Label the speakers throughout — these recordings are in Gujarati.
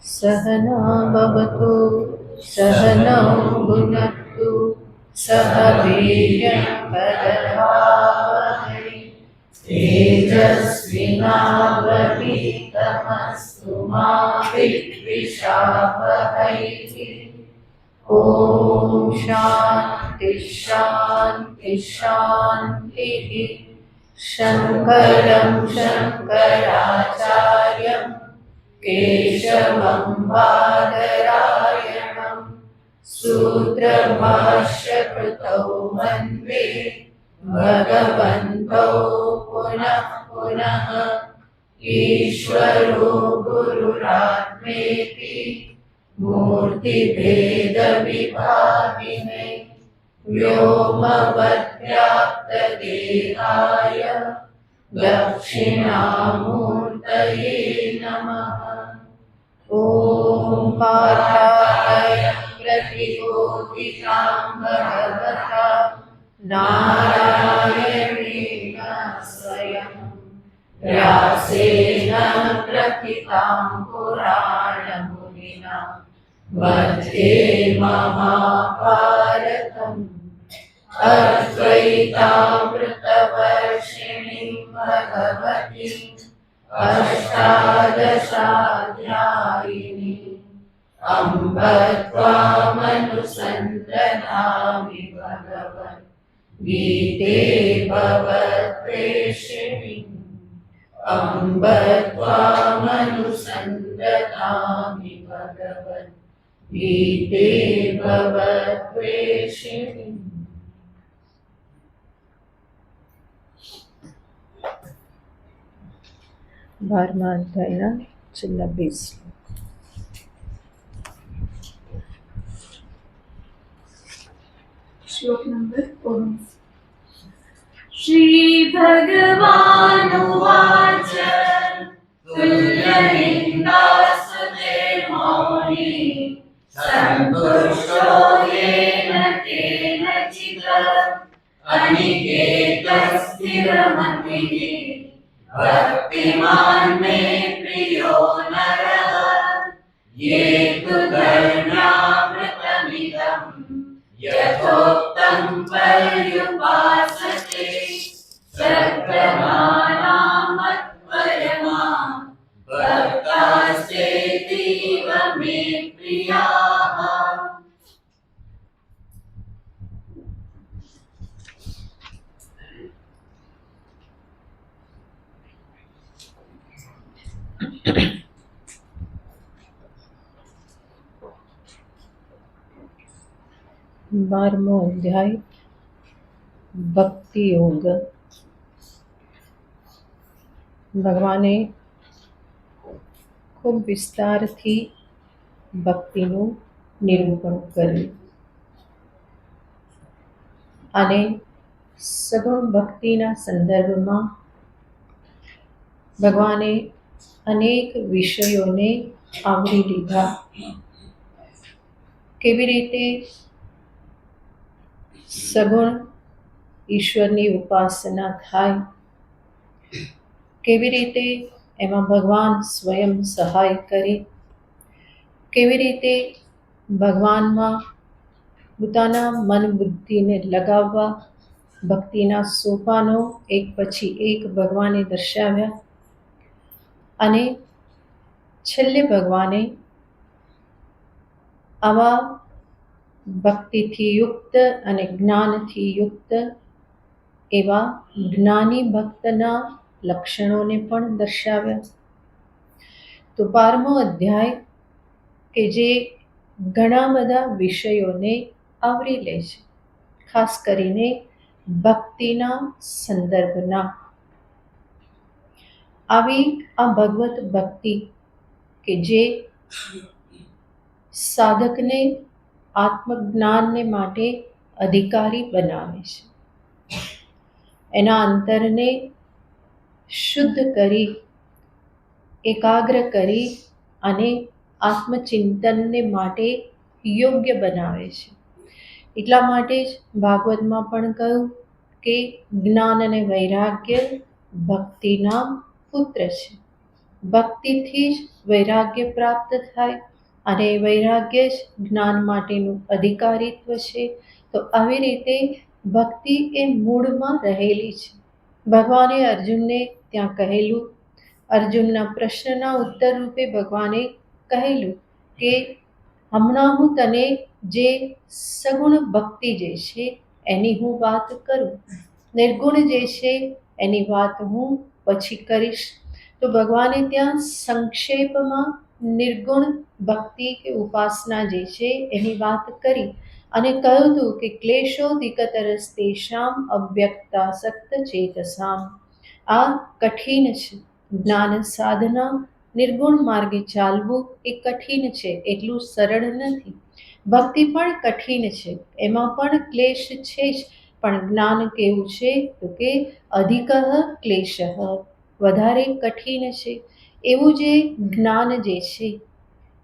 Speaker 1: सहना भवतु सहनौ भुनक्तु सह वीर्यङ्करवावहै तेजस्विनावधीतमस्तु मा विद्विषावहै। ॐ शान्ति शान्ति शान्तिः। शङ्करं शङ्कराचार्यं केशवं बादरायणं सूत्रभाष्यकृतौ वन्दे भगवन्तौ पुनः पुनः। ईश्वरो गुरुरात्मेति मूर्तिभेदविभागिने व्योमवद्व्याप्तदेहाय दक्षिणामूर्तये नमः। ॐ पार्थाय प्रतिबोधितां भगवता नारायणेन स्वयं व्यासेन प्रथितां पुराणमुनिना मध्ये महाभारतम् अद्वैतामृतवर्षिणीं भगवतीम् अष्टादशाध्यायिनीम् अम्ब त्वामनुसन्दधामि भगवद्गीते भवद्वेषिणीम् अम्ब त्वामनुसन्दधामि भगवद्गीते भवद्वेषिणीम्। बारहमा अध्यायના છેલ્લા 20
Speaker 2: श्लोक नंबर 19। श्री भगवानुवाच तुल्यनिन्दास्तुतिर्मौनी सन्तुष्टो येन केनचित् अनिकेतस्थिरमतिः भक्तिमान् मे प्रियो नरः ये तु धर्म्यामृतमिदं यथोक्तं पर्युपासते सत्प्रमाणां मत्परमा भक्तास्तेतीव मे प्रियाः।
Speaker 1: બારમો અધ્યાય ભક્તિ યોગ। ભગવાને ખૂબ વિસ્તારથી ભક્તિનું નિરૂપણ કર્યું અને સગુણ ભક્તિના સંદર્ભમાં ભગવાને અનેક વિષયોને આવરી લીધા। કેવી રીતે સગુણ ઈશ્વરની ઉપાસના થાય, કેવી રીતે એમાં ભગવાન સ્વયં સહાય કરે, કેવી રીતે ભગવાનમાં પોતાના મન બુદ્ધિને લગાવવા ભક્તિના સોપાનો એક પછી એક ભગવાને દર્શાવ્યા અને છેલ્લે ભગવાને આવા ભક્તિથી યુક્ત અને જ્ઞાનથી યુક્ત એવા જ્ઞાની ભક્તના લક્ષણોને પણ દર્શાવ્યા। તો 12મો અધ્યાય કે જે ઘણા બધા વિષયોને આવરી લે છે, ખાસ કરીને ભક્તિના સંદર્ભના। આવી આ ભગવત ભક્તિ કે જે સાધકને આત્મજ્ઞાનને માટે અધિકારી બનાવે છે, એના અંતરને શુદ્ધ કરી એકાગ્ર કરી અને આત્મચિંતનને માટે યોગ્ય બનાવે છે। એટલા માટે જ ભાગવતમાં પણ કહ્યું કે જ્ઞાન અને વૈરાગ્ય ભક્તિના પુત્ર છે। ભક્તિથી જ વૈરાગ્ય પ્રાપ્ત થાય અને વૈરાગ્ય જ જ્ઞાન માટેનું અધિકારીત્વ છે. તો આવી રીતે ભક્તિ એ મૂળમાં રહેલી છે. ભગવાને અર્જુનને ત્યાં કહેલું, અર્જુનના પ્રશ્નના ઉત્તર રૂપે ભગવાને કહેલું કે હમણાં હું તને જે સગુણ ભક્તિ જે છે એની હું વાત કરું, નિર્ગુણ જે છે એની વાત હું પછી કરીશ. તો ભગવાને ત્યાં સંક્ષેપમાં નિર્ગુણ ભક્તિ કે ઉપાસના જે છે એની વાત કરી અને કહ્યું હતું કે ક્લેશોધિકતરસ્તેષામ અવ્યક્તાસક્ત ચેતસામ. આ કઠિન છે. જ્ઞાન સાધના નિર્ગુણ માર્ગે ચાલવું એ કઠિન છે, એટલું સરળ નથી. ભક્તિ પણ કઠિન છે, એમાં પણ ક્લેશ છે જ. પણ જ્ઞાન કેવું છે તો કે અધિક ક્લેશ, વધારે કઠિન છે. એવું જે જ્ઞાન જે છે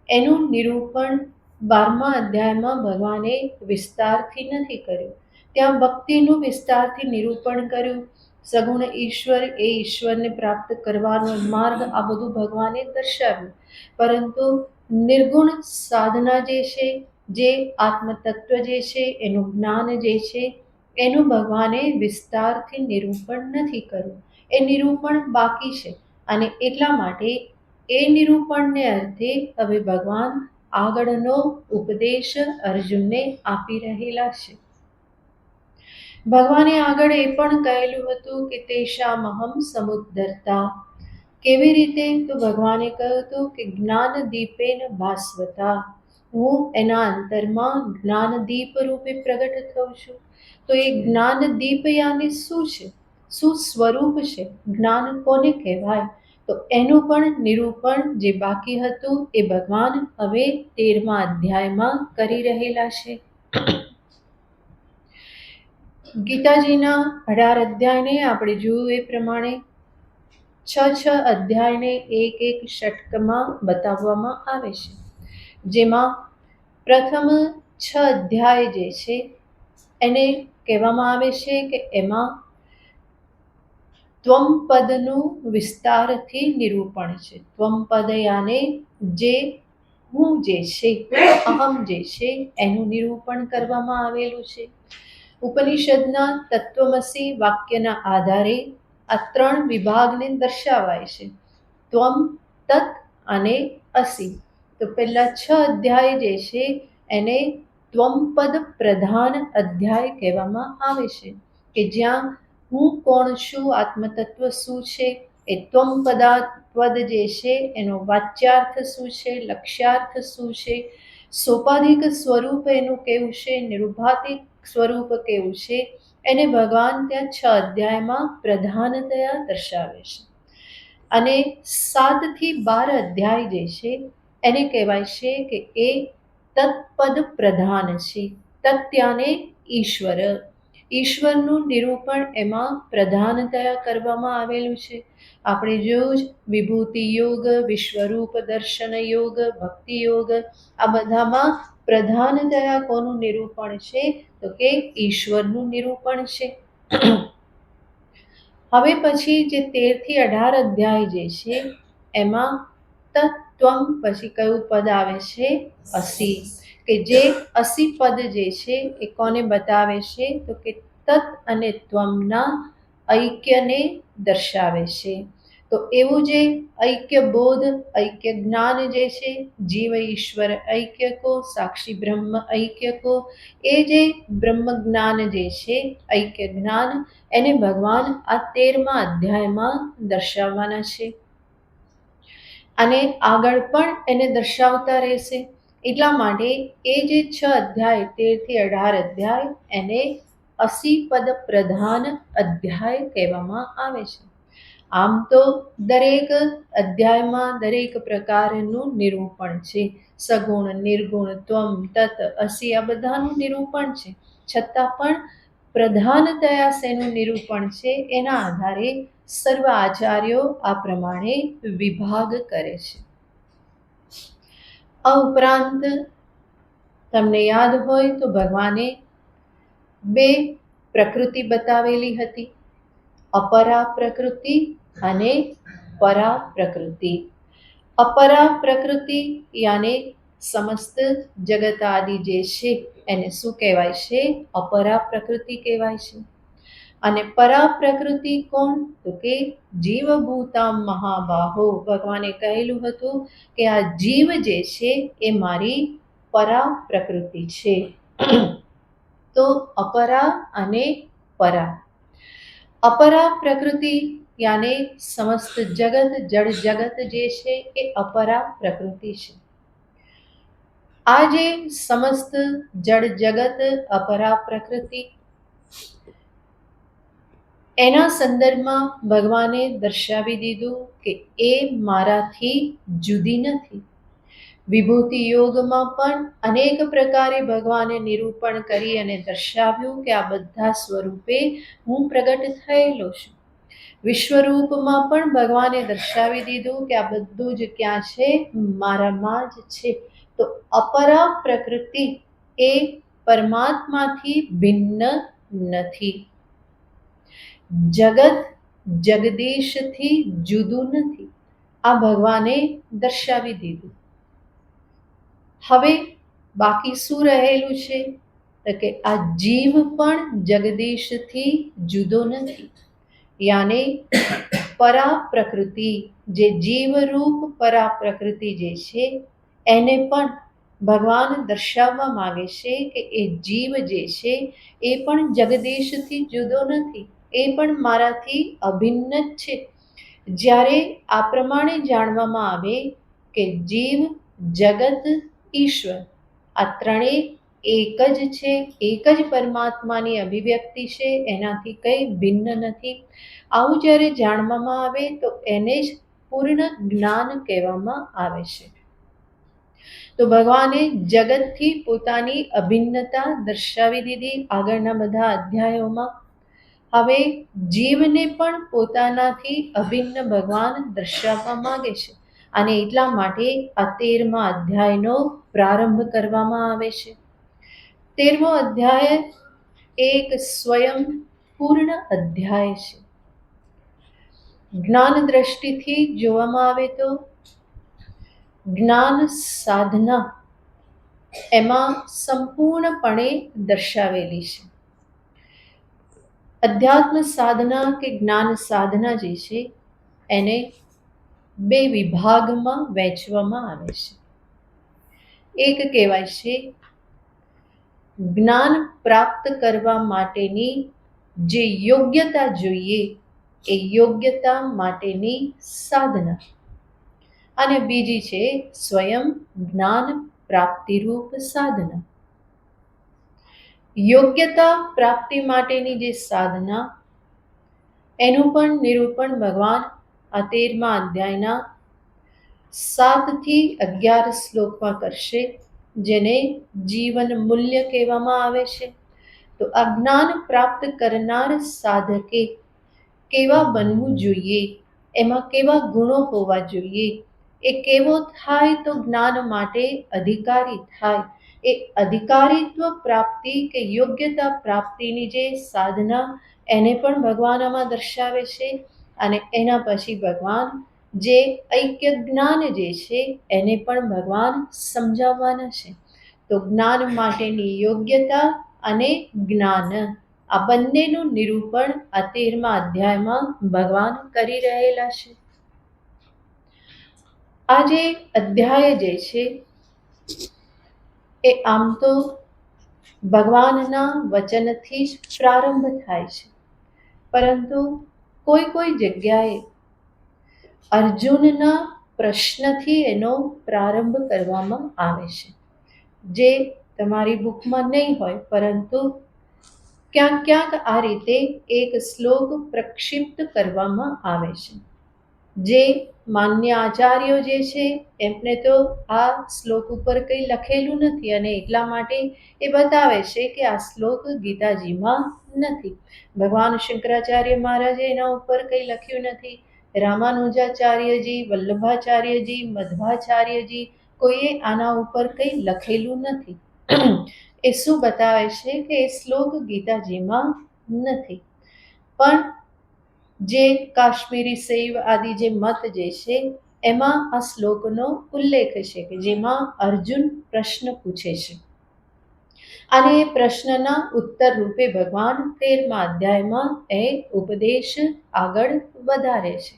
Speaker 1: એનું નિરૂપણ 12મા અધ્યાયમાં ભગવાને વિસ્તારથી નથી કર્યું. ત્યાં ભક્તિનું વિસ્તારથી નિરૂપણ કર્યું. સગુણ ઈશ્વર એ ઈશ્વરને પ્રાપ્ત કરવાનો માર્ગ, આ બધું ભગવાને દર્શાવ્યું. પરંતુ નિર્ગુણ સાધના જે છે, જે આત્મતત્વ જે છે, એનું જ્ઞાન જે છે, એનું ભગવાને વિસ્તારથી નિરૂપણ નથી કર્યું. એ નિરૂપણ બાકી છે અને એટલા માટે એ નિરૂપણને અર્થે હવે ભગવાન આગળનો ઉપદેશ અર્જુનને આપી રહેલા છે. ભગવાને આગળ એ પણ કહેલું હતું કે તેષામહં સમુદ્ધર્તા. કેવી રીતે? તો ભગવાને કહ્યું હતું કે જ્ઞાનદીપેન ભાસ્વતા, હું એના અંતરમાં જ્ઞાનદીપ રૂપે પ્રગટ થઉં છું. તો એ જ્ઞાનદીપ યાની શું છે, શું સ્વરૂપ છે, જ્ઞાન કોને કહેવાય? તો એનું પણ નિરૂપણ જે બાકી હતું એ ભગવાન હવે 13મા અધ્યાયમાં કરી રહેલા છે. ગીતાજીના 18 અધ્યાયને આપણે જોયું એ પ્રમાણે 6 અધ્યાયને એક ષટકમાં બતાવવામાં આવે છે, જેમાં પ્રથમ 6 અધ્યાય જે છે એને કહેવામાં આવે છે કે એમાં ત્વમપદનું વિસ્તારથી નિરૂપણ છે. ત્વમપદ યાને જે હું જે છે, અહમ જે છે એનું નિરૂપણ કરવામાં આવેલું છે. ઉપનિષદના તત્વમસી વાક્યના આધારે આ 3 વિભાગને દર્શાવાય છે, ત્વમ, તત અને અસી. તો પહેલા 6 અધ્યાય જે છે એને ત્વમપદ પ્રધાન અધ્યાય કહેવામાં આવે છે, કે જ્યાં હું કોણ છું, આત્મતત્વ શું છે, એ ત્વમપદાત્વદ જે છે એનો વાચ્યાર્થ શું છે, લક્ષ્યાર્થ શું છે, સોપાધિક સ્વરૂપ એનું કેવું છે, નિરુપાધિક સ્વરૂપ કેવું છે, એને ભગવાન ત્યાં 6 અધ્યાયમાં પ્રધાનતયા દર્શાવે છે. અને 7 થી 12 અધ્યાય જે છે એને કહેવાય છે કે એ તત્પદ પ્રધાન છે. તત્યાને ઈશ્વર, ઈશ્વરનું નિરૂપણ એમાં પ્રધાનતયા કરવામાં આવેલું છે. આપણે જોયું જ વિભૂતિ યોગ, વિશ્વરૂપ દર્શન યોગ, ભક્તિ યોગ, આ બધામાં પ્રધાનતયા કોનું નિરૂપણ છે તો કે ઈશ્વરનું નિરૂપણ છે. હવે પછી જે 13 થી 18 અધ્યાય જે છે એમાં તત્વમ પછી કયું પદ આવે છે? અસી. કે જે અસી પદ જે છે એ કોને બતાવે છે તો કે તત અને ત્વમના ઐક્યને દર્શાવે છે. તો એવું જે ઐક્ય બોધ, ઐક્ય જ્ઞાન જે છે, જીવ ઈશ્વર ઐક્ય કો, સાક્ષી બ્રહ્મ ઐક્ય કો, એ જે બ્રહ્મ જ્ઞાન જે છે, ઐક્ય જ્ઞાન, એને ભગવાન આ 13મા અધ્યાયમાં દર્શાવવાના છે અને આગળ પણ એને દર્શાવતા રહેશે. એટલા માટે એ જે 6 અધ્યાય 13 થી 18 અધ્યાય એને અસી પદ પ્રધાન અધ્યાય કહેવામાં આવે છે. આમ તો દરેક અધ્યાયમાં દરેક પ્રકારનું નિરૂપણ છે, સગુણ, નિર્ગુણ, ત્વમ, તત, અસી, આ બધાનું નિરૂપણ છે. છતાં પણ પ્રધાનતયા શેનું નિરૂપણ છે એના આધારે સર્વ આચાર્યો આ પ્રમાણે વિભાગ કરે છે. આ ઉપરાંત તમને યાદ હોય તો ભગવાને 2 પ્રકૃતિ બતાવેલી હતી, અપરા પ્રકૃતિ અને પરા પ્રકૃતિ. અપરા પ્રકૃતિ યાને સમસ્ત જગત આદિ જે છે એને શું કહેવાય છે? અપરા પ્રકૃતિ કહેવાય છે. અને પરા પ્રકૃતિ કોણ? તો કે જીવભૂતા મહાબાહો. ભગવાને કહેલું હતું કે આ જીવ જે છે એ મારી પરા પ્રકૃતિ છે. તો અપરા અને પરા. અપરા પ્રકૃતિ યાને સમસ્ત જગત, જળ જગત જે છે એ અપરા પ્રકૃતિ છે. આ જે સમસ્ત જળ જગત અપરા પ્રકૃતિ, એના સંદર્ભમાં ભગવાને દર્શાવી દીધું કે એ મારાથી જુદી નથી. વિભૂતિ યોગમાં પણ અનેક પ્રકારે ભગવાને નિરૂપણ કરી અને દર્શાવ્યું કે આ બધા સ્વરૂપે હું પ્રગટ થયેલો છું. વિશ્વરૂપમાં પણ ભગવાને દર્શાવી દીધું કે આ બધું જ ક્યાં છે? મારામાં જ છે. તો અપરા પ્રકૃતિ એ પરમાત્માથી ભિન્ન નથી. જગત જગદીશથી જુદું નથી. આ ભગવાને દર્શાવી દીધું. હવે બાકી શું રહેલું છે? તો કે આ જીવ પણ જગદીશથી જુદો નથી. યાને પરા પ્રકૃતિ, જે જીવરૂપ પરા પ્રકૃતિ જે છે એને પણ ભગવાન દર્શાવવા માંગે છે કે એ જીવ જે છે એ પણ જગદીશથી જુદો નથી. એ પણ મારાથી અભિન્ન જ છે. જ્યારે આ પ્રમાણે જાણવામાં આવે કે જીવ, જગત, ઈશ્વર આ ત્રણેય એક જ છે, એક જ પરમાત્માની અભિવ્યક્તિ છે, એનાથી કંઈ ભિન્ન નથી. આવું જ્યારે જાણવામાં આવે તો એને જ પૂર્ણ જ્ઞાન કહેવામાં આવે છે. તો ભગવાને જગતથી પોતાની અભિન્નતા દર્શાવી દીધી આગળના બધા અધ્યાયોમાં. હવે જીવને પણ પોતાનાથી અભિન્ન ભગવાન દર્શાવવા માંગે છે. અને એટલા માટે આ 13મા અધ્યાયનો પ્રારંભ કરવામાં આવે છે. 13મો અધ્યાય એક સ્વયં પૂર્ણ અધ્યાય છે. જ્ઞાન દ્રષ્ટિથી જોવામાં આવે તો જ્ઞાન સાધના એમાં સંપૂર્ણપણે દર્શાવેલી છે. અધ્યાત્મ સાધના કે જ્ઞાન સાધના જે છે એને બે વિભાગમાં વહેંચવામાં આવે છે. એક કહેવાય છે જ્ઞાન પ્રાપ્ત કરવા માટેની જે યોગ્યતા જોઈએ એ યોગ્યતા માટેની સાધના, અને બીજી છે સ્વયં જ્ઞાન પ્રાપ્તિરૂપ સાધના. યોગ્યતા પ્રાપ્તિ માટેની જે સાધના એનું પણ નિરૂપણ ભગવાન આ 13મા અધ્યાયના 7 થી 11 શ્લોકમાં કરશે, જેને જીવન મૂલ્ય કહેવામાં આવે છે. તો આ જ્ઞાન પ્રાપ્ત કરનાર સાધકે કેવા બનવું જોઈએ, એમાં કેવા ગુણો હોવા જોઈએ, એ કેવો થાય તો જ્ઞાન માટે અધિકારી થાય, એ અધિકારીત્વ પ્રાપ્તિ કે યોગ્યતા પ્રાપ્તિની જે સાધના એને પણ ભગવાન આમાં દર્શાવે છે. અને એના પછી ભગવાન જે ઐક્ય જ્ઞાન જે છે એને પણ ભગવાન સમજાવવાના છે. તો જ્ઞાન માટેની યોગ્યતા અને જ્ઞાન આ બંનેનું નિરૂપણ આ 13મા અધ્યાયમાં ભગવાન કરી રહેલા છે. આ જે અધ્યાય જે છે એ આમ તો ભગવાનના વચનથી જ પ્રારંભ થાય છે, પરંતુ કોઈ કોઈ જગ્યાએ અર્જુનના પ્રશ્નથી એનો પ્રારંભ કરવામાં આવે છે, જે તમારી બુકમાં નહીં હોય, પરંતુ ક્યાંક ક્યાંક આ રીતે એક શ્લોક પ્રક્ષિપ્ત કરવામાં આવે છે. જે માન્ય આચાર્યો જે છે એમને તો આ શ્લોક ઉપર કંઈ લખેલું નથી, અને એટલા માટે એ બતાવે છે કે આ શ્લોક ગીતાજીમાં નથી. ભગવાન શંકરાચાર્ય મહારાજે એના ઉપર કંઈ લખ્યું નથી. રામાનુજાચાર્યજી, વલ્લભાચાર્યજી, મધ્વાચાર્યજી કોઈએ આના ઉપર કંઈ લખેલું નથી. એ શું બતાવે છે કે એ શ્લોક ગીતાજીમાં નથી. પણ જે કાશ્મીરી શૈવ આદિ જે મત જે છે એમાં આ શ્લોકનો ઉલ્લેખ છે કે જેમાં અર્જુન પ્રશ્ન પૂછે છે અને એ પ્રશ્નના ઉત્તર રૂપે ભગવાન 13મા અધ્યાયમાં એ ઉપદેશ આગળ વધારે છે.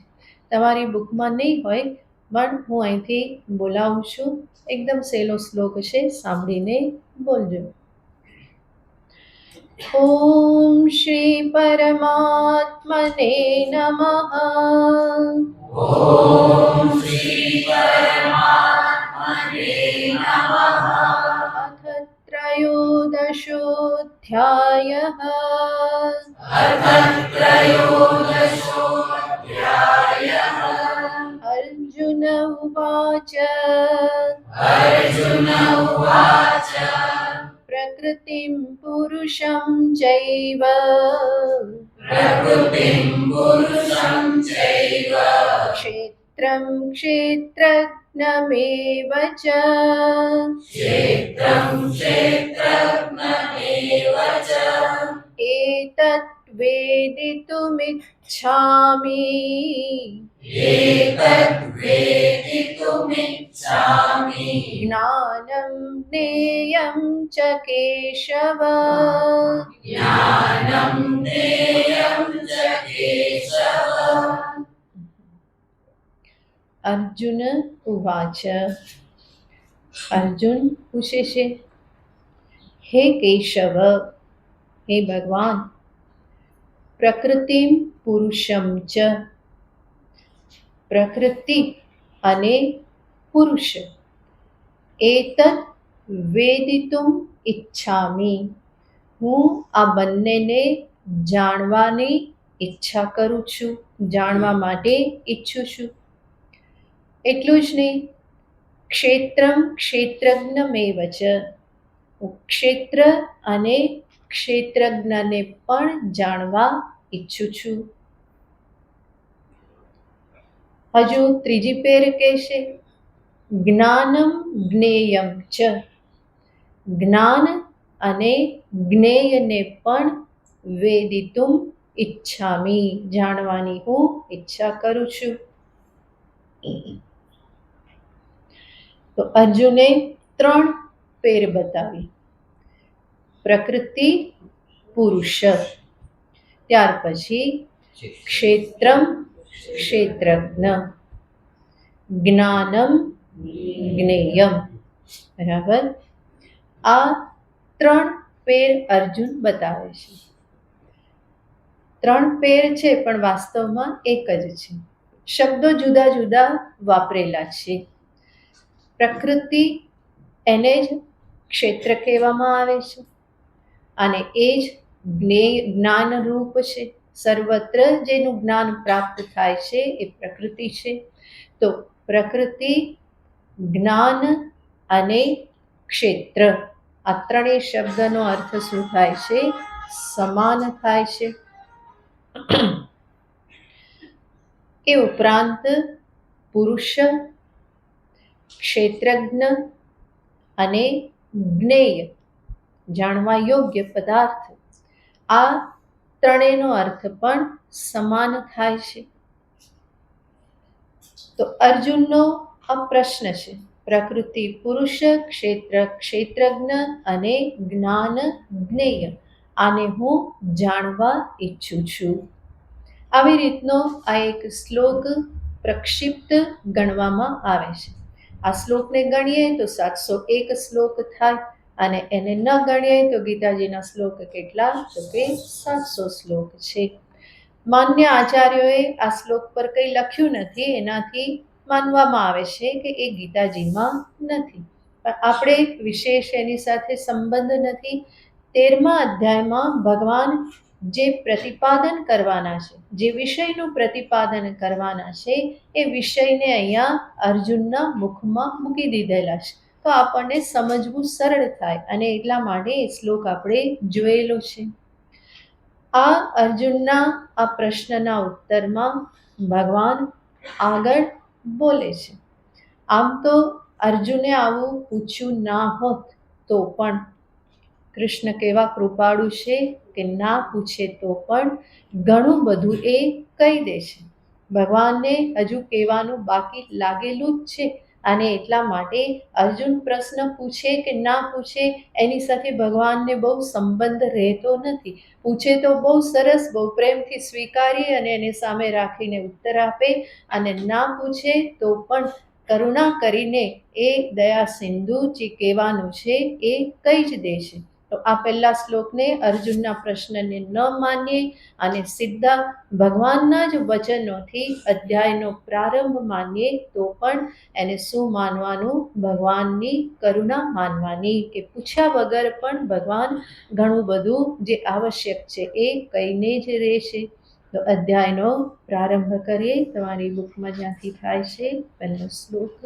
Speaker 1: તમારી બુકમાં નહીં હોય પણ હું અહીંથી બોલાવું છું. એકદમ સહેલો શ્લોક છે, સાંભળીને બોલજો. ઓમ શ્રી પરમાત્મને નમઃ.
Speaker 2: ઓમ શ્રી પરમાત્મને નમઃ.
Speaker 1: અથ ત્રયોદશોऽધ્યાયઃ.
Speaker 2: અથ ત્રયોદશોऽધ્યાયઃ.
Speaker 1: અર્જુન ઉવાચ.
Speaker 2: અર્જુન ઉવાચ.
Speaker 1: પ્રકૃતિં પુરુષં ચૈવ
Speaker 2: પ્રકૃતિં પુરુષં ચૈવ
Speaker 1: ક્ષેત્રં ક્ષેત્રજ્ઞમેવ ચ
Speaker 2: ક્ષેત્રં ક્ષેત્રજ્ઞમેવ ચ
Speaker 1: એતत् વેદિતુમિચ્છામિ.
Speaker 2: એતદ્ વેદિતુમિચ્છામિ.
Speaker 1: જ્ઞાનં જ્ઞેયં ચ કેશવ.
Speaker 2: જ્ઞાનં જ્ઞેયં ચ કેશવ.
Speaker 1: અર્જુન ઉવાચ. અર્જુન પૂછે છે, હે કેશવ, હે ભગવાન, પ્રકૃતિમ પુરુષમ ચ, પ્રકૃતિ અને પુરુષ, એતત વેદિતુમ ઈચ્છામિ, હું આ બંનેને જાણવાની ઈચ્છા કરું છું, જાણવા માટે ઈચ્છું છું. એટલું જ નહીં, ક્ષેત્રમ ક્ષેત્રજ્ઞમેવ ચ, હું ક્ષેત્ર અને ક્ષેત્રજ્ઞને પણ જાણવા ઈચ્છું છું. હજુ ત્રીજી પેર કહેશે, જ્ઞાનમ જ્ઞેયમ ચ, જ્ઞાન અને જ્ઞેયને પણ વેદિતુમ ઈચ્છામિ, જાણવાની હું ઈચ્છા કરું છું. તો અર્જુને 3 પેર બતાવી. પ્રકૃતિ, પુરુષ, ત્યાર પછી ક્ષેત્રમ ક્ષેત્રજ્ઞ, જ્ઞાનમ જ્ઞેયમ. બરાબર, આ 3 પેર અર્જુન બતાવે છે. 3 પેર છે પણ વાસ્તવમાં એક જ છે. શબ્દો જુદા જુદા વાપરેલા છે. પ્રકૃતિ એને જ ક્ષેત્ર કહેવામાં આવે છે અને એ જ જ્ઞાન રૂપ છે. સર્વત્ર જેનું જ્ઞાન પ્રાપ્ત થાય છે એ પ્રકૃતિ છે. તો પ્રકૃતિ, જ્ઞાન અને ક્ષેત્ર, આ ત્રણેય શબ્દનો અર્થ શું થાય છે? સમાન થાય છે. એ ઉપરાંત પુરુષ, ક્ષેત્રજ્ઞ અને જ્ઞેય, જાણવા યોગ્ય પદાર્થ, આ ત્રણેયનો અર્થ પણ સમાન થાય છે. તો અર્જુનનો આ પ્રશ્ન છે, પ્રકૃતિ પુરુષ, ક્ષેત્ર ક્ષેત્રજ્ઞ અને જ્ઞાન જ્ઞેય, આને હું જાણવા ઈચ્છું છું. આવી રીતનો આ એક શ્લોક પ્રક્ષિપ્ત ગણવામાં આવે છે. આ શ્લોકને ગણીએ તો 701 શ્લોક થાય અને એને ન ગણીએ તો ગીતાજીના શ્લોક કેટલા? તો કે 700 શ્લોક છે. માન્ય આચાર્યોએ આ શ્લોક પર કંઈ લખ્યું નથી, એનાથી માનવામાં આવે છે કે એ ગીતાજીમાં નથી. પણ આપણે વિશેષ એની સાથે સંબંધ નથી. 13મા અધ્યાયમાં ભગવાન જે પ્રતિપાદન કરવાના છે, જે વિષયનું પ્રતિપાદન કરવાના છે, એ વિષયને અહીંયા અર્જુનના મુખમાં મૂકી દીધેલા છે. તો આપણને સમજવું સરળ થાય અને એટલા માટે એ શ્લોક આપણે જોયેલો છે. આ અર્જુનના આ પ્રશ્નના ઉત્તરમાં ભગવાન આગળ બોલે છે. આમ તો અર્જુને આવું પૂછ્યું ના હોત તો પણ કૃષ્ણ કેવા કૃપાળુ છે કે ના પૂછે તો પણ ઘણું બધું એ કહી દે છે. ભગવાનને હજુ કહેવાનું બાકી લાગેલું જ છે, અને એટલા માટે અર્જુન પ્રશ્ન પૂછે કે ના પૂછે એની સાથે ભગવાનને બહુ સંબંધ રહેતો નથી. પૂછે તો બહુ સરસ, બહુ પ્રેમથી સ્વીકારી અને એને સામે રાખીને ઉત્તર આપે, અને ના પૂછે તો પણ કરુણા કરીને એ દયા સિંધુ જે કહેવાનું છે એ કહી જ દે છે. તો આ પહેલા શ્લોકને અર્જુનના પ્રશ્નને ન માનીએ અને સીધા ભગવાનના જ વચનોથી અધ્યાયનો પ્રારંભ માનીએ તો પણ એને શું માનવાનું? ભગવાનની કરુણા માનવાની, કે પૂછ્યા વગર પણ ભગવાન ઘણું બધું જે આવશ્યક છે એ કહીને જ રહેશે. તો અધ્યાયનો પ્રારંભ કરીએ. તમારી બુકમાં જ્યાંથી થાય છે પહેલો શ્લોક.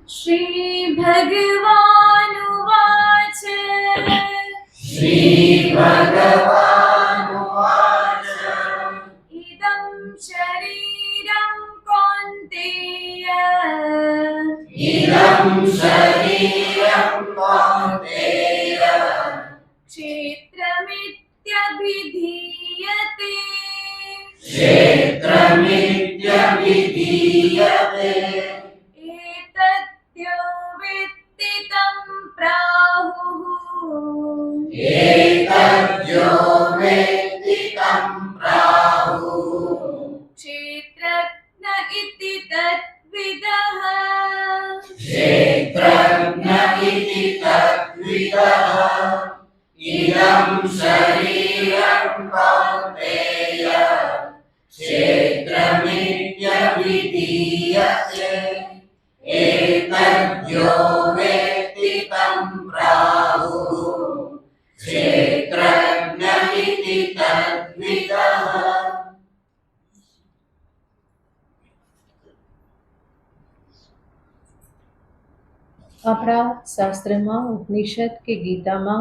Speaker 3: શ્રી ભગવાનુવાચ
Speaker 2: श्रीभगवानुवाच
Speaker 3: ઇદં શરીરં કૌન્તેય
Speaker 2: इदं शरीरं कौन्तेय
Speaker 3: ક્ષેત્રમિત્યભિધીયતે
Speaker 2: क्षेत्रमित्यभिधीयते
Speaker 3: एतद्यो वेत्ति तं प्राहुः
Speaker 2: एतद्यो वेत्ति तं प्राहुः
Speaker 3: क्षेत्रज्ञ इति तद्विदः
Speaker 2: क्षेत्रज्ञ इति तद्विदः इदं शरीरं कौन्तेय क्षेत्रमित्यभिधीयते एतद्यो वेत्ति तं प्राहुः क्षेत्रज्ञ इति तद्विदः।
Speaker 1: આપણા શાસ્ત્રમાં, ઉપનિષદ કે ગીતામાં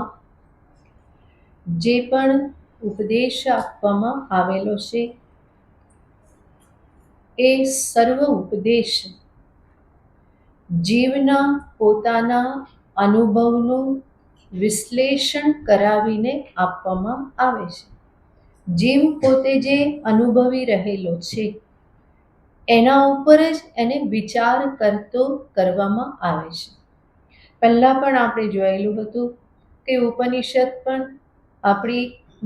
Speaker 1: જે પણ ઉપદેશ આપવામાં આવેલો છે એ સર્વ ઉપદેશ જીવના પોતાના અનુભવનું વિશ્લેષણ કરાવીને આપવામાં આવે છે. જીવ પોતે જે અનુભવી રહેલો છે એના ઉપર જ એને વિચાર કરતો કરવામાં આવે છે. પહેલાં પણ આપણે જોયેલું હતું કે ઉપનિષદ પણ આપણી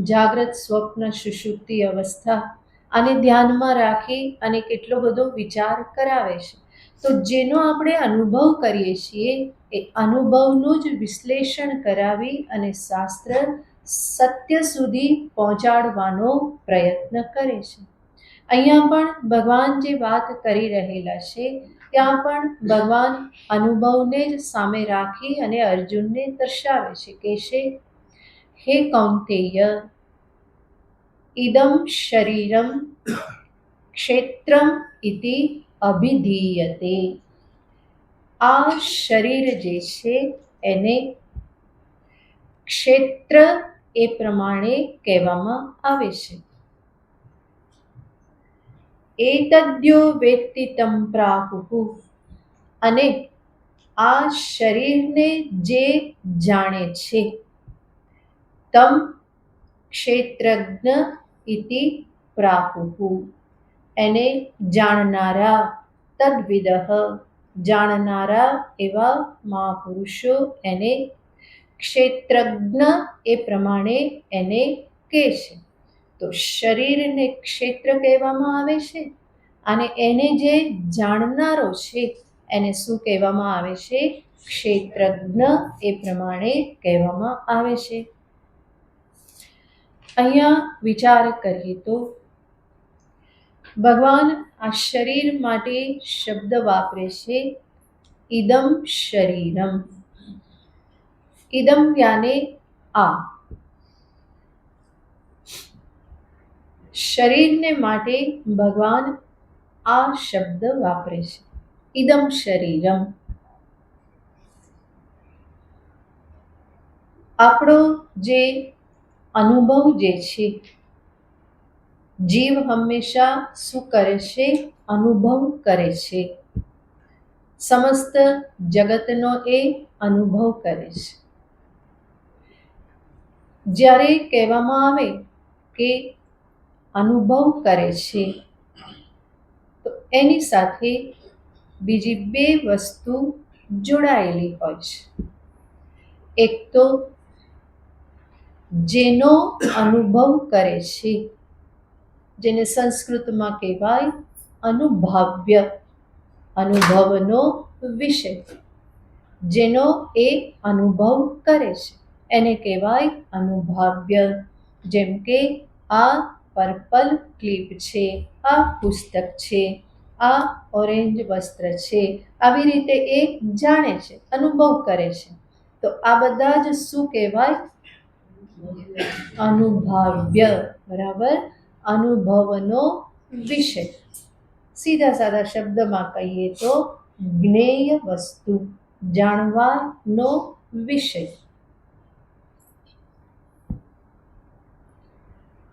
Speaker 1: જાગ્રત, સ્વપ્ન, સુષુપ્તિ અવસ્થા આને ધ્યાનમાં રાખી અને કેટલો બધો વિચાર કરાવે છે. તો જેનો આપણે અનુભવ કરીએ છીએ એ અનુભવનું જ વિશ્લેષણ કરાવી અને શાસ્ત્ર સત્ય સુધી પહોંચાડવાનો પ્રયત્ન કરે છે. અહીંયા પણ ભગવાન જે વાત કરી રહેલા છે ત્યાં પણ ભગવાન અનુભવને જ સામે રાખી અને અર્જુનને દર્શાવે છે. કે છે, હે કૌંતેય, ઇદં શરીરમ ક્ષેત્રમ ઇતિ અભિધીયતે. આ શરીર જે છે એને ક્ષેત્ર એ પ્રમાણે કહેવામાં આવે છે. એતદ્યો વેત્તિ तं પ્રાહુઃ. અને આ શરીરને જે જાણે છે, તમ ક્ષેત્રજ્ઞ ઇતિ પ્રાહુઃ. એને જાણનારા, તદ્વિદઃ જાણનારા એવા મહાપુરુષો એને ક્ષેત્રજ્ઞ એ પ્રમાણે એને કહે છે. તો શરીરને ક્ષેત્ર કહેવામાં આવે છે અને એને જે જાણનારો છે એને શું કહેવામાં આવે છે? ક્ષેત્રજ્ઞ એ પ્રમાણે કહેવામાં આવે છે. અહીંયા વિચાર કરીએ તો ભગવાન આ શરીર માટે શબ્દ વાપરે છે ઇદમ શરીરમ. ઇદમ યાને આ. શરીરને માટે ભગવાન આ શબ્દ વાપરે છે, ઇદમ શરીરમ. આપણો જે અનુભવ જે છે, જીવ હંમેશા શું કરે છે? અનુભવ કરે છે. સમસ્ત જગતનો એ અનુભવ કરે છે. જ્યારે કહેવામાં આવે કે અનુભવ કરે છે, તો એની સાથે બીજી બે વસ્તુ જોડાયેલી હોય છે. એક તો જેનો અનુભવ કરે છે, જેને સંસ્કૃતમાં કહેવાય અનુભાવ્ય, અનુભવનો વિષય. જેનો એ અનુભવ કરે છે એને કહેવાય અનુભાવ્ય. જેમ કે આ પર્પલ ક્લિપ છે, આ પુસ્તક છે, આ ઓરેન્જ વસ્ત્ર છે, આવી રીતે એ જાણે છે, અનુભવ કરે છે. તો આ બધા જ શું કહેવાય? અનુભાવ્ય. બરાબર, અનુભવનો વિષય. સીધા સાદા શબ્દમાં કહીએ તો જ્ઞેય વસ્તુ, જાણવાનો વિષય.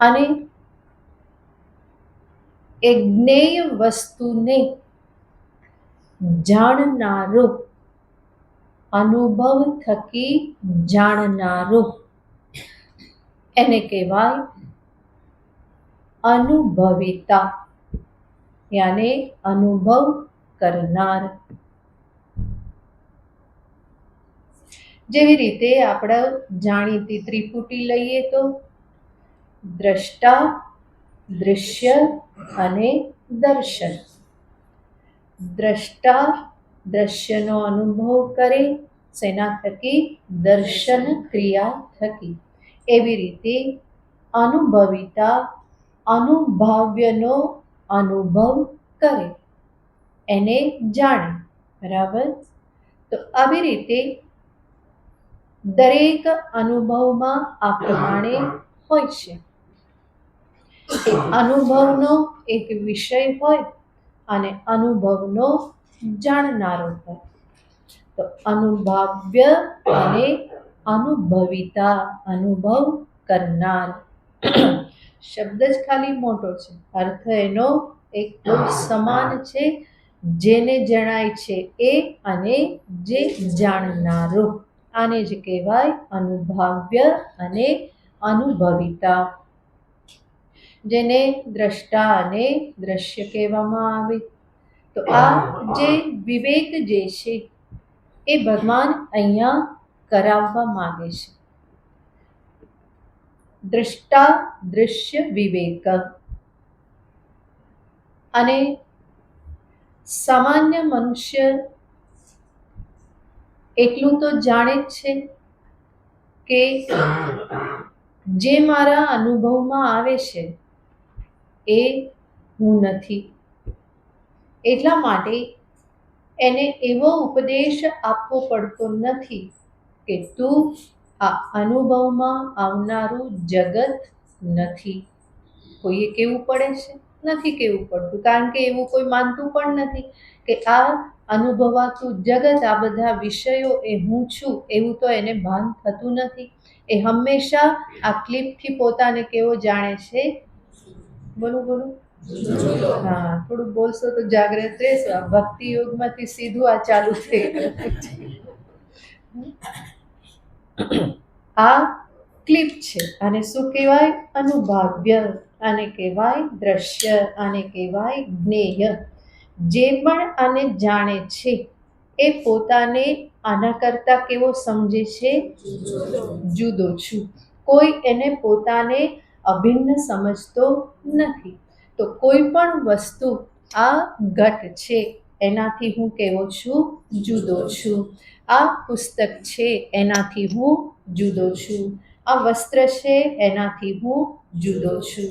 Speaker 1: અને એ જ્ઞેય વસ્તુને જાણનારો, અનુભવ થકી જાણનારો, એને કહેવાય અનુભવિતા, યાને અનુભવ કરનાર. જેવી રીતે આપણે જાણીતી ત્રિપુટી લઈએ તો દ્રષ્ટા, દૃશ્ય અને દર્શન. દ્રષ્ટા દ્રશ્યનો અનુભવ કરે, શેના થકી? દર્શન ક્રિયા થકી. એવી રીતે અનુભવિતા અનુભાવ્યનો અનુભવ કરે, એને જાણે. બરાબર, તો આવી રીતે દરેક અનુભવમાં આ પ્રમાણે હોય છે. અનુભવનો એક વિષય હોય અને અનુભવનો જાણનારો હોય. તો અનુભાવ્ય અને અનુભવિતા, અનુભવ કરનાર. શબ્દ જ ખાલી મોટો છે, અર્થ એનો એકદમ સમાન છે. જેને જણાય છે એ અને જે જાણનારો, આને જ કહેવાય અનુભાવ્ય અને અનુભવિતા. જેને દ્રષ્ટા અને દ્રશ્ય કહેવામાં આવે. તો આ જે વિવેક જે છે એ ભગવાન અહીંયા કરાવવા માંગે છે. દ્રષ્ટા દૃશ્ય વિવેક. અને સામાન્ય મનુષ્ય એટલું તો જાણે જ છે કે જે મારા અનુભવમાં આવે છે એ હું નથી. એટલા માટે એને એવો ઉપદેશ આપવો પડતો નથી કે તું આ અનુભવમાં આવનારું જગત નથી. કોઈએ કહેવું પડે છે? નથી કહેવું પડતું, કારણ કે એવું કોઈ માનતું પણ નથી કે આ અનુભવાતું જગત, આ બધા વિષયો એ હું છું, એવું તો એને ભાન થતું નથી. એ હંમેશા આ ક્લિપથી પોતાને કેવો જાણે છે? બોલું? હા, થોડું બોલશો તો જાગ્રત રહેશો. આ ભક્તિ યોગમાંથી સીધું આ ચાલુ થઈ ગયું. આ ક્લિપ છે, અને શું કહેવાય? અનુભાવ્ય. આને કહેવાય દ્રશ્ય, આને કહેવાય જ્ઞેય. જે પણ આને જાણે છે એ પોતાને આના કરતા કેવો સમજે છે? જુદો છું. કોઈ એને પોતાને અભિન્ન સમજતો નથી. તો કોઈ પણ વસ્તુ, આ ઘટ છે એનાથી હું કેવો છું? જુદો છું. આ પુસ્તક છે એનાથી હું જુદો છું. આ વસ્ત્ર છે એનાથી હું જુદો છું.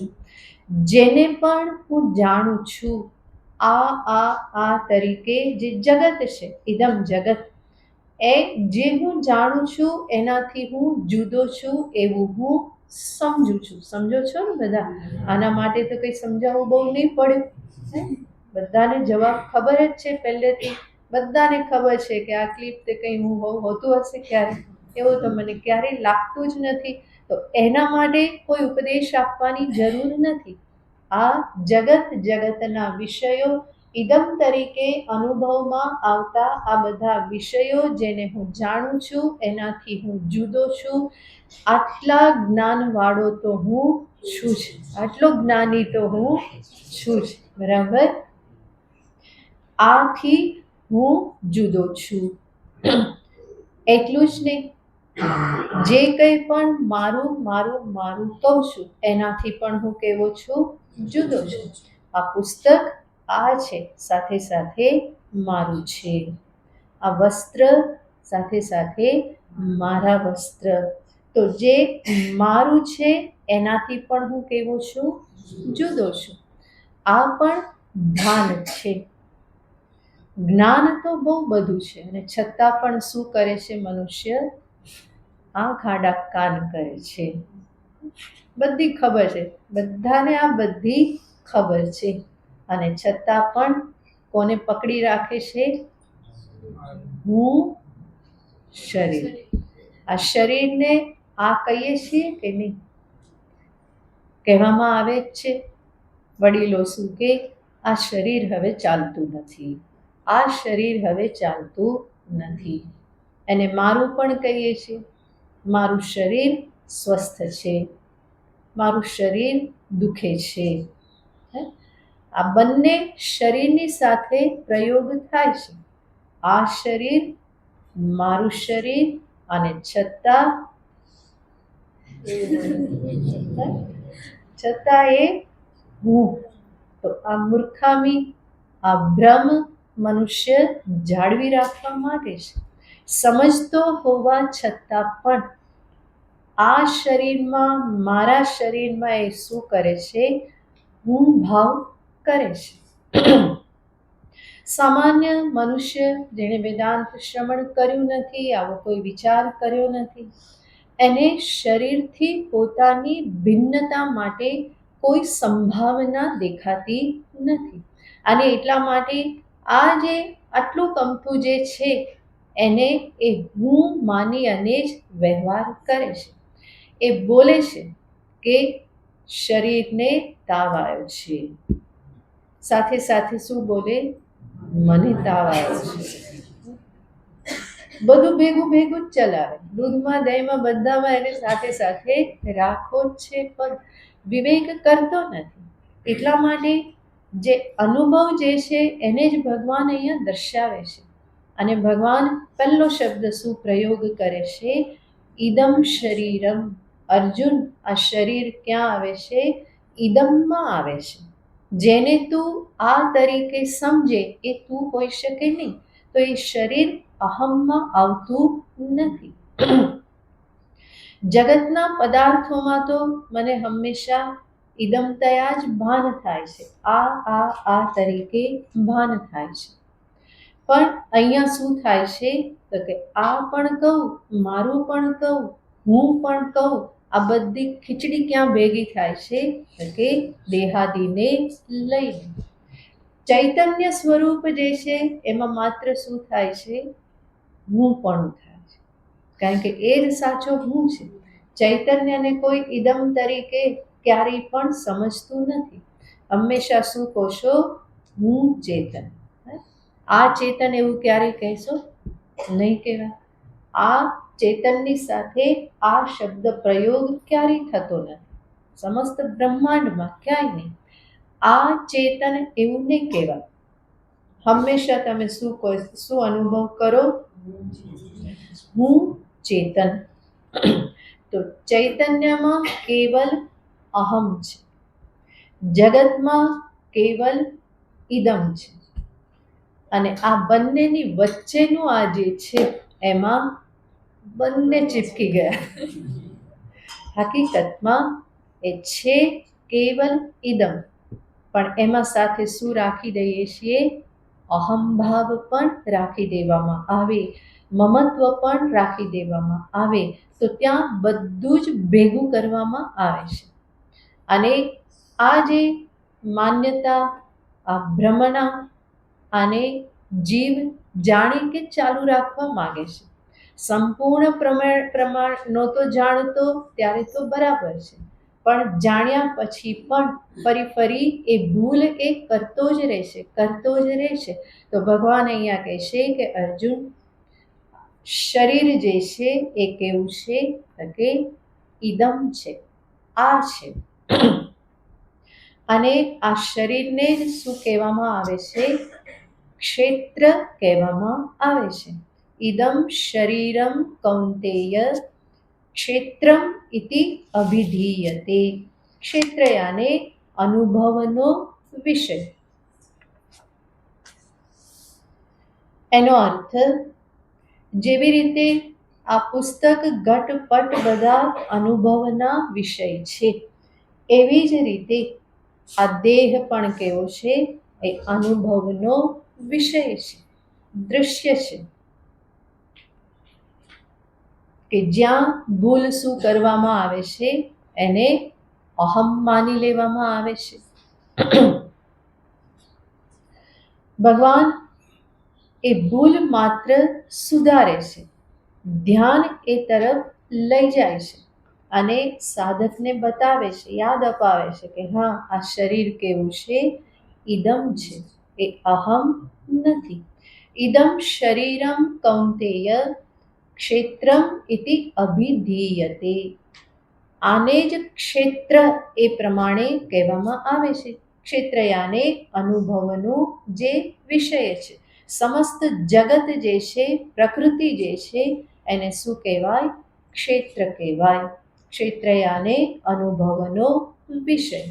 Speaker 1: જેને પણ હું જાણું છું, આ તરીકે જે જગત છે, ઇદમ જગત, એ જે હું જાણું છું એનાથી હું જુદો છું એવું હું સમજુ છું. સમજો છો ને બધા? આના માટે તો કંઈ સમજાવવું બહુ નહીં પડે. બધાને જવાબ ખબર જ છે પહેલેથી. બધાને ખબર છે કે આ ક્લિપ તે કંઈ હું હોતું હશે ક્યારે, એવું તો મને ક્યારેય લાગતું જ નથી. તો એના માટે કોઈ ઉપદેશ આપવાની જરૂર નથી. આ જગતના વિષયો ઇદમ તરીકે અનુભવમાં આવતા આ બધા વિષયો જેને હું જાણું છું એનાથી હું જુદો છું, આટલા જ્ઞાનવાળો તો હું છું જ, આટલો જ્ઞાની તો હું છું જ, બરાબર? આથી હું જુદો છું. એટલું જ નહીં, જે કંઈ પણ મારું મારું મારું કહું છું એનાથી પણ હું કેવો છું? જુદો છું. આ પુસ્તક આ છે, સાથે સાથે મારું છે. આ વસ્ત્ર સાથે સાથે મારા વસ્ત્ર. તો જે મારું છે એનાથી પણ હું કેવો છું? જુદો છું. આ પણ ભાન છે. જ્ઞાન તો બહુ બધું છે અને છતાં પણ શું કરે છે મનુષ્ય? આંખ આડા કાન કરે છે. બધી ખબર છે, બધાને આ બધી ખબર છે અને છતાં પણ કોને પકડી રાખે છે? હું શરીર. આ શરીરને આ કહીએ છીએ કે નહીં? કહેવામાં આવે જ છે, વડીલો શું કે આ શરીર હવે ચાલતું નથી, આ શરીર હવે ચાલતું નથી. એને મારું પણ કહીએ છીએ. મારું શરીર સ્વસ્થ છે, મારું શરીર દુખે છે. આ બંને શરીરની સાથે પ્રયોગ થાય છે. આ શરીર મારું શરીર અને છતાં એ હું. તો આ મૂર્ખામી, આ ભ્રમ મનુષ્ય જાળવી રાખવા માટે છે. સમજતો હોવા છતાં પણ આ શરીરમાં, મારા શરીરમાં એ શું કરે છે? હું ભાવ કરે છે. સામાન્ય મનુષ્ય જેણે વેદાંત શ્રવણ કર્યું નથી, આવો કોઈ વિચાર કર્યો નથી, એને શરીરથી પોતાની ભિન્નતા માટે કોઈ સંભાવના દેખાતી નથી. અને એટલા માટે આ જે આટલું કમતું જે છે એને એ હું માની અને જ વ્યવહાર કરે છે. એ બોલે છે કે શરીરને તાવ આવ્યો છે, સાથે સાથે શું બોલે? મને તાવ આવ્યો છે. બધું ભેગું ભેગું જ ચલાવે, દૂધમાં દહીંમાં બધામાં એને સાથે સાથે રાખો જ છે, પણ વિવેક કરતો નથી. એટલા માટે જે અનુભવ જે છે એને જ ભગવાન અહીંયા દર્શાવે છે. અને ભગવાન પહેલો શબ્દ શું પ્રયોગ કરે છે? ઇદમ શરીરમ. અર્જુન, આ શરીર ક્યાં આવે છે? ઇદમમાં આવે છે. જેને તું આ તરીકે સમજે એ તું હોઈ શકે નહીં. તો એ શરીર અહમમાં આવતું નથી. જગતના પદાર્થોમાં તો મને હંમેશા ઇદમતયા જ ભાન થાય છે, આ તરીકે ભાન થાય છે. પણ અહીંયા શું થાય છે? તો કે આ પણ કહું, મારું પણ કહું, હું પણ કહું, આ બધી ખીચડી ક્યાં ભેગી થાય છે? તો કે દેહાદીને લઈને. ચૈતન્ય સ્વરૂપ જે છે એમાં માત્ર શું થાય છે? હું પણ થાય છે, કારણ કે એ જ સાચો હું છે. ચૈતન્યને કોઈ ઇદમ તરીકે ક્યારેય પણ સમજતું નથી. હંમેશા શું કહો છો? હું ચેતન. આ ચેતન એવું ક્યારેય કહેશો નહીં કહેવાય. આ ચેતનની સાથે આ શબ્દ પ્રયોગ ક્યારેય થતો નથી. સમસ્ત બ્રહ્માંડમાં ક્યાંય નહીં. આ ચેતન એવું નહીં કહેવાય. હંમેશા તમે શું અનુભવ કરો? હું ચેતન. તો ચૈતન્યમાં કેવલ અહમ છે, જગતમાં કેવલ ઇદમ છે. અને આ બંનેની વચ્ચેનું આ જે છે એમાં બંને ચીપકી ગયા. હકીકતમાં એ છે કેવલ ઇદમ, પણ એમાં સાથે શું રાખી દઈએ છીએ? અહંભાવ પણ રાખી દેવામાં આવે, મમત્વ પણ રાખી દેવામાં આવે, તો ત્યાં બધું જ ભેગું કરવામાં આવે છે. અને આ જે માન્યતા, આ ભ્રમણા, આને જીવ જાણી કે ચાલુ રાખવા માંગે છે. સંપૂર્ણ પ્રમાણ નહોતો જાણતો ત્યારે તો બરાબર છે, પણ જાણ્યા પછી પણ ફરી એ ભૂલ એ કરતો જ રહેશે. તો ભગવાન અહીંયા કહેશે કે અર્જુન, શરીર જે છે એ કેવું છે? તો કે ઇદમ છે, આ છે. અને આ શરીરને જ શું કહેવામાં આવે છે? ક્ષેત્ર કહેવામાં આવે છે. ઇદમ શરીરમ કૌંતેય ક્ષેત્રમ ઇતિ અભિધીયતે. ક્ષેત્ર યાને અનુભવનો વિષય. એનો અર્થ, જેવી રીતે આ પુસ્તક ઘટપટ બધા અનુભવના વિષય છે, એવી જ રીતે આ દેહ પણ કેવો છે? એ અનુભવનો વિષય છે, દૃશ્ય છે. કે જ્યાં ભૂલ શું કરવામાં આવે છે? એને અહમ માની લેવામાં આવે છે. ભગવાન એ ભૂલ માત્ર સુધારે છે, ધ્યાન એ તરફ લઈ જાય છે અને સાધકને બતાવે છે, યાદ અપાવે છે કે હા, આ શરીર કેવું છે? ઇદમ છે, એ અહમ નથી. ઇદમ શરીરમ કૌંતેય ક્ષેત્રમ ઇતિ અભિધીયતે. આને જ ક્ષેત્ર એ પ્રમાણે કહેવામાં આવે છે. ક્ષેત્ર યાને અનુભવનો જે વિષય છે. સમસ્ત જગત જે છે, પ્રકૃતિ જે છે, એને શું કહેવાય? ક્ષેત્ર કહેવાય. ક્ષેત્ર યાને અનુભવનો વિષય.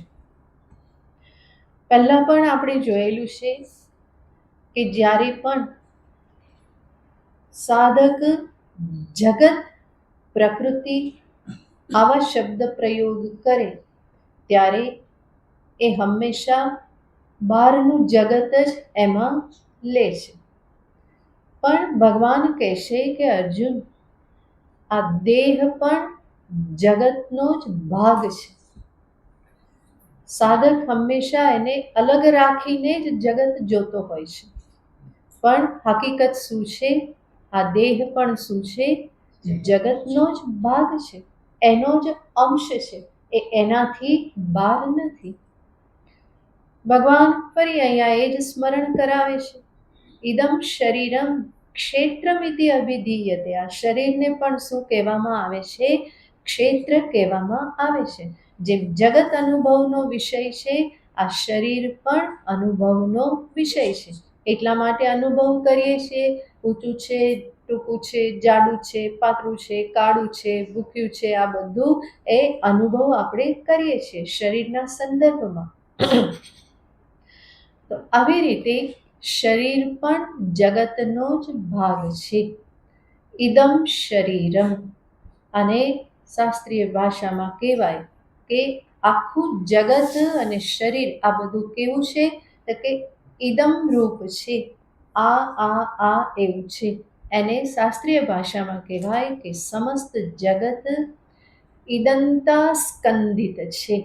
Speaker 1: પહેલા પણ આપણે જોયેલું છે કે જ્યારે પણ સાધક જગત, પ્રકૃતિ આવા શબ્દ પ્રયોગ કરે ત્યારે એ હંમેશા બહારનું જગત જ એમાં લે છે. પણ ભગવાન કહેશે કે અર્જુન, આ દેહ પણ જગતનો જ ભાગ છે. સાધક હંમેશા એને અલગ રાખીને જ જગત જોતો હોય છે, પણ હકીકત શું છે? આ દેહ પણ શું છે? જગતનો જ ભાગ છે, એનો જ અંશ છે, એ એનાથી બહાર નથી. ભગવાન ફરી અહીંયા એ જ સ્મરણ કરાવે છે. ઇદમ શરીરમ ક્ષેત્રમિતિ અભિધીયતે. આ શરીરને પણ શું કહેવામાં આવે છે? ક્ષેત્ર કહેવામાં આવે છે. જેમ જગત અનુભવનો વિષય છે, આ શરીર પણ અનુભવનો વિષય છે. એટલા માટે અનુભવ કરીએ છીએ. ઊંચું છે, ટૂંકું છે, જાડું છે, પાતળું છે, કાળું છે, ભૂખ્યું છે, આ બધું એ અનુભવ આપણે કરીએ છીએ શરીરના સંદર્ભમાં. તો આવી રીતે શરીર પણ જગતનો જ ભાગ છે. ઇદમ શરીરમ. અને શાસ્ત્રીય ભાષામાં કહેવાય કે આખું જગત અને શરીર આ બધું કેવું છે? તો કે ઇદમ રૂપ છે, આ એવું છે. એને શાસ્ત્રીય ભાષામાં કહેવાય કે સમસ્ત જગત ઇદંતા સ્કંદિત છે.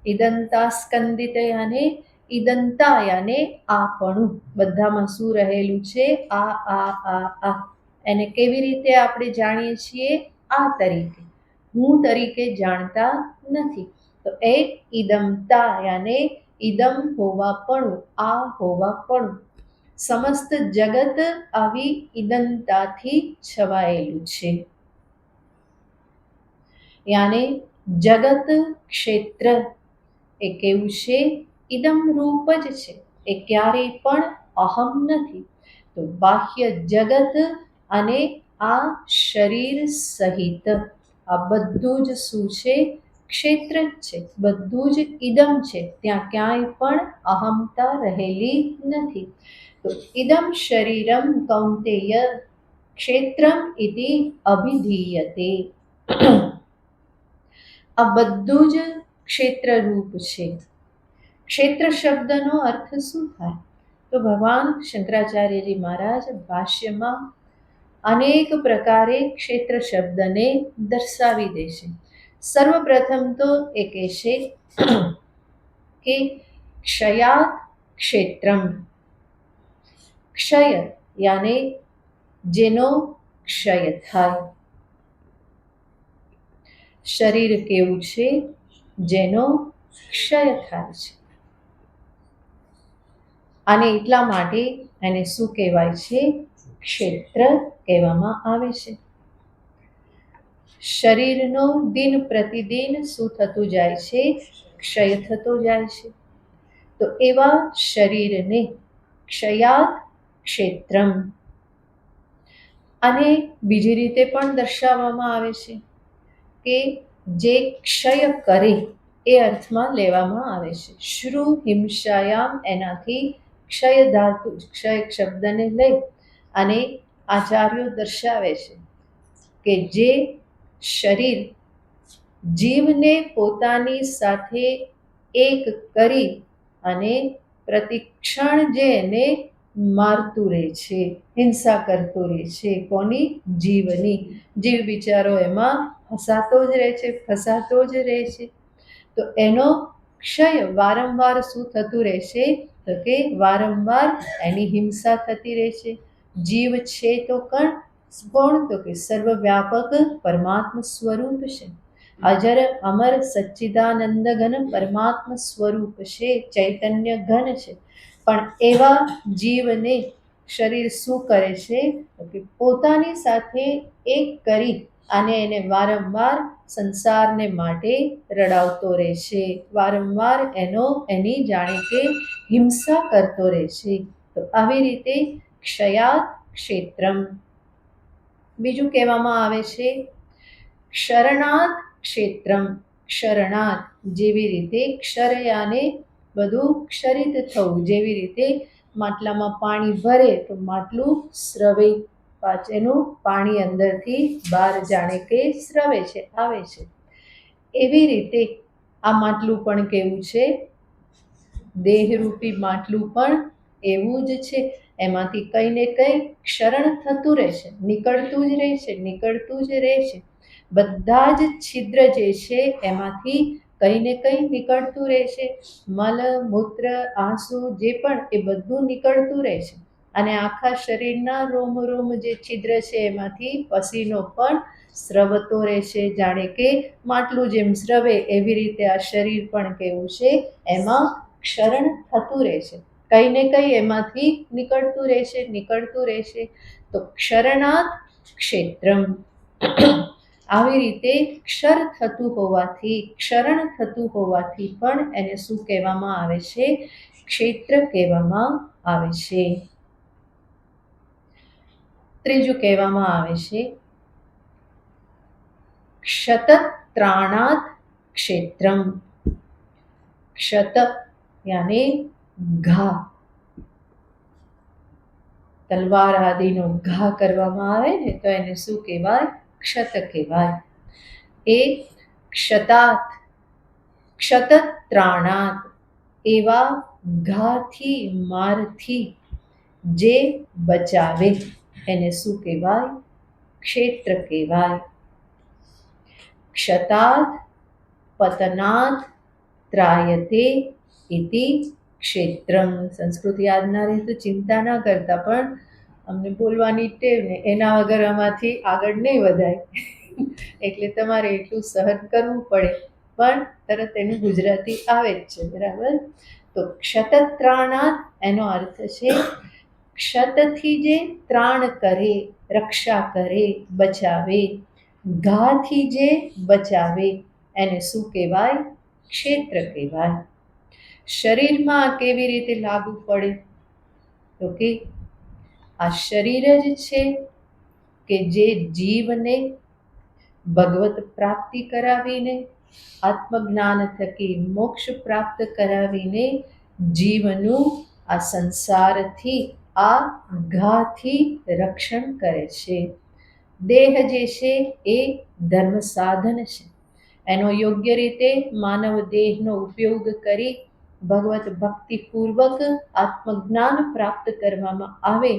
Speaker 1: ઇદંતા સ્કંદિત યાને ઇદંતા યાને આપણું. બધામાં શું રહેલું છે? આ. એને કેવી રીતે આપણે જાણીએ છીએ? આ તરીકે, હું તરીકે જાણતા નથી. તો એ ઇદમતા યાને ઇદમ હોવાપણું, આ હોવાપણું. સમસ્ત જગત આવી ઇદંતાથી છવાયેલું છે. યાને જગત ક્ષેત્ર એ કેવું છે? ઇદમ રૂપ જ છે, એ ક્યારેય પણ અહમ નથી. તો બાહ્ય જગત અને આ શરીર સહિત આ બધું જ શું છે? ક્ષેત્ર જ છે, બધું જ ઇદમ છે. ત્યાં ક્યાંય પણ અહમતા રહેલી નથી. તો ઇદમ શરીરમ કૌંતેય ક્ષેત્રમ ઇતિ અભિધીયતે. આ બધું જ ક્ષેત્ર રૂપ છે. ક્ષેત્ર શબ્દનો અર્થ શું થાય? તો ભગવાન શંકરાચાર્યજી મહારાજ ભાષ્યમાં અનેક પ્રકારે ક્ષેત્ર શબ્દને દર્શાવી દે છે. સર્વપ્રથમ તો એ કહેશે કે ક્ષયાત ક્ષેત્રમ. ક્ષય યાને જેનો ક્ષય થાય. શરીર કેવું છે? જેનો ક્ષય થાય છે. અને એટલા માટે એને શું કહેવાય છે? ક્ષેત્ર કહેવામાં આવે છે. શરીરનો દિન પ્રતિદિન શું થતું જાય છે? ક્ષય થતો જાય છે. તો એવા શરીરને ક્ષયાત ક્ષેત્રમ, અને બીજી રીતે પણ દર્શાવવામાં આવે છે કે જે ક્ષય કરે એ અર્થમાં લેવામાં આવે છે. શ્રુ હિંસાયામ, એનાથી ક્ષય ધાતુ, ક્ષય શબ્દને લઈ અને આચાર્યો દર્શાવે છે કે જે શરીર જીવને પોતાની સાથે એક કરી અને પ્રતિક્ષણ જે એને મારતું રહે છે, હિંસા કરતો રહે છે. કોની? જીવની. જીવ બિચારો એમાં ફસાતો જ રહે છે, ફસાતો જ રહે છે. તો એનો ક્ષય વારંવાર શું થતું રહેશે? તો કે વારંવાર એની હિંસા થતી રહેશે. જીવ છે તો કોણ? તો કે સર્વવ્યાપક પરમાત્મ સ્વરૂપ છે. અજર અમર સચ્ચિદાનંદ ઘન પરમાત્મ સ્વરૂપ છે, ચૈતન્ય ઘન છે. પણ એવા જીવને શરીર શું કરે છે? તો કે પોતાની સાથે એક કરી અને એને વારંવાર સંસારને માટે રડાવતો રહે છે, વારંવાર એની જાણે કે હિંસા કરતો રહે છે. તો આવી રીતે ક્ષયાત ક્ષેત્રમ. બીજું કહેવામાં આવે છે ક્ષરણાત ક્ષેત્રમ. ક્ષરણાત, જેવી રીતે ક્ષરયાને બધું ક્ષરિત થવું, જેવી રીતે માટલામાં પાણી ભરે તો માટલું સ્રવે, એનું પાણી અંદરથી બહાર જાણે કે સ્રવે છે, આવે છે. એવી રીતે આ માટલું પણ કેવું છે? દેહરૂપી માટલું પણ એવું જ છે. એમાંથી કંઈ ને કંઈ ક્ષરણ થતું રહેશે, નીકળતું જ રહેશે, નીકળતું જ રહેશે. બધા જ છિદ્ર જે છે એમાંથી કંઈ ને કંઈ નીકળતું રહેશે. મલ, મૂત્ર, આંસુ જે પણ, એ બધું નીકળતું રહેશે. અને આખા શરીરના રોમ રોમ જે છિદ્ર છે એમાંથી પસીનો પણ સ્રવતો રહેશે, જાણે કે માટલું જેમ સ્રવે એવી રીતે આ શરીર પણ કેવું છે? એમાં ક્ષરણ થતું રહેશે, કંઈ ને કંઈ એમાંથી નીકળતું રહેશે, નીકળતું રહેશે. તો ક્ષરણાત ક્ષેત્રમ. આવી રીતે ક્ષર થતું હોવાથી, ક્ષરણ થતું હોવાથી પણ એને શું કહેવામાં આવે છે? ક્ષેત્ર કહેવામાં આવે છે. ત્રીજું કહેવામાં આવે છે ક્ષતત્રાણાત ક્ષેત્રમ. ક્ષત યાને ઘા, તલવાર આદિનો ઘા કરવામાં આવે ને તો એને શું કહેવાય? ક્ષત કહેવાય. એ ક્ષતાત, ક્ષતત્રાણાત, એવા ઘાથી, મારથી જે બચાવે એને શું કહેવાય? ક્ષેત્ર કહેવાય. ક્ષતાત પતનાત ત્રાયતે ઇતિ ક્ષેત્રમ. સંસ્કૃત યાદ ના રહે તો ચિંતા ના કરતા, પણ અમને બોલવાની ટેવ ને એના વગર આમાંથી આગળ નહીં વધાય. એટલે તમારે એટલું સહન કરવું પડે, પણ તરત એનું ગુજરાતી આવે જ છે, બરાબર? તો ક્ષતત્રાણાત એનો અર્થ છે ક્ષતથી જે ત્રાણ કરે, રક્ષા કરે, બચાવે. ઘાથી જે બચાવે એને શું કહેવાય? ક્ષેત્ર કહેવાય. શરીરમાં કેવી રીતે લાગુ પડે? તો કે આ શરીર જ છે કે જે જીવને ભગવત પ્રાપ્તિ કરાવીને, આત્મજ્ઞાન થકી મોક્ષ પ્રાપ્ત કરાવીને જીવનું આ સંસારથી, આ ઘાથી રક્ષણ કરે છે. દેહ જે છે એ ધર્મ સાધન છે. એનો યોગ્ય રીતે માનવ દેહનો ઉપયોગ કરી ભગવત ભક્તિપૂર્વક આત્મજ્ઞાન પ્રાપ્ત કરવામાં આવે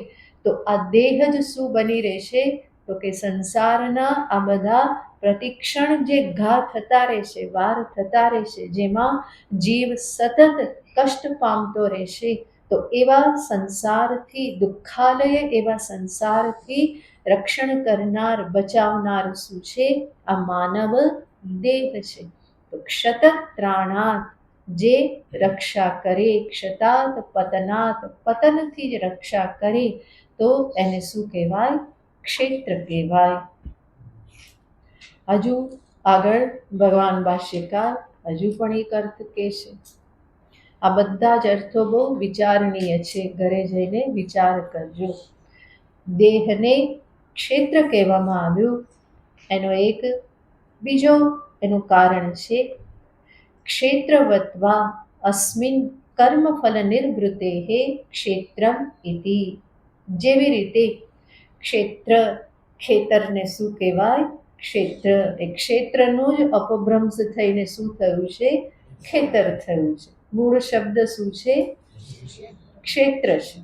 Speaker 1: તો આ દેહ જ શું બની રહેશે? તો કે સંસારના આ બધા પ્રતિક્ષણ જે ઘા થતા રહેશે, વાર થતા રહેશે, જેમાં જીવ સતત કષ્ટ પામતો રહેશે, તો એવા સંસારથી, દુઃખાલય એવા સંસારથી રક્ષણ કરનાર, બચાવનાર શું છે? આ માનવ દેહ છે. તો ક્ષતત્રાણાત, જે રક્ષા કરે, ક્ષતાત પતનાત, પતનથી જ રક્ષા કરે તો એને શું કહેવાય? ક્ષેત્ર કહેવાય. હજુ આગળ ભગવાન ભાષ્યકાર હજુ પણ એક અર્થ કહેશે. આ બધા જ અર્થો બહુ વિચારણીય છે, ઘરે જઈને વિચાર કરજો. દેહને ક્ષેત્ર કહેવામાં આવ્યું એનો એક બીજો એનું કારણ છે ક્ષેત્રવત્વા અસ્મિન કર્મફલ નિર્વૃત્તેઃ ક્ષેત્રમ ઇતિ. જેવી રીતે ક્ષેત્ર, ખેતરને શું કહેવાય? ક્ષેત્ર. એ ક્ષેત્રનું જ અપભ્રંશ થઈને શું થયું છે? ખેતર થયું છે. મૂળ શબ્દ શું છે? ક્ષેત્ર છે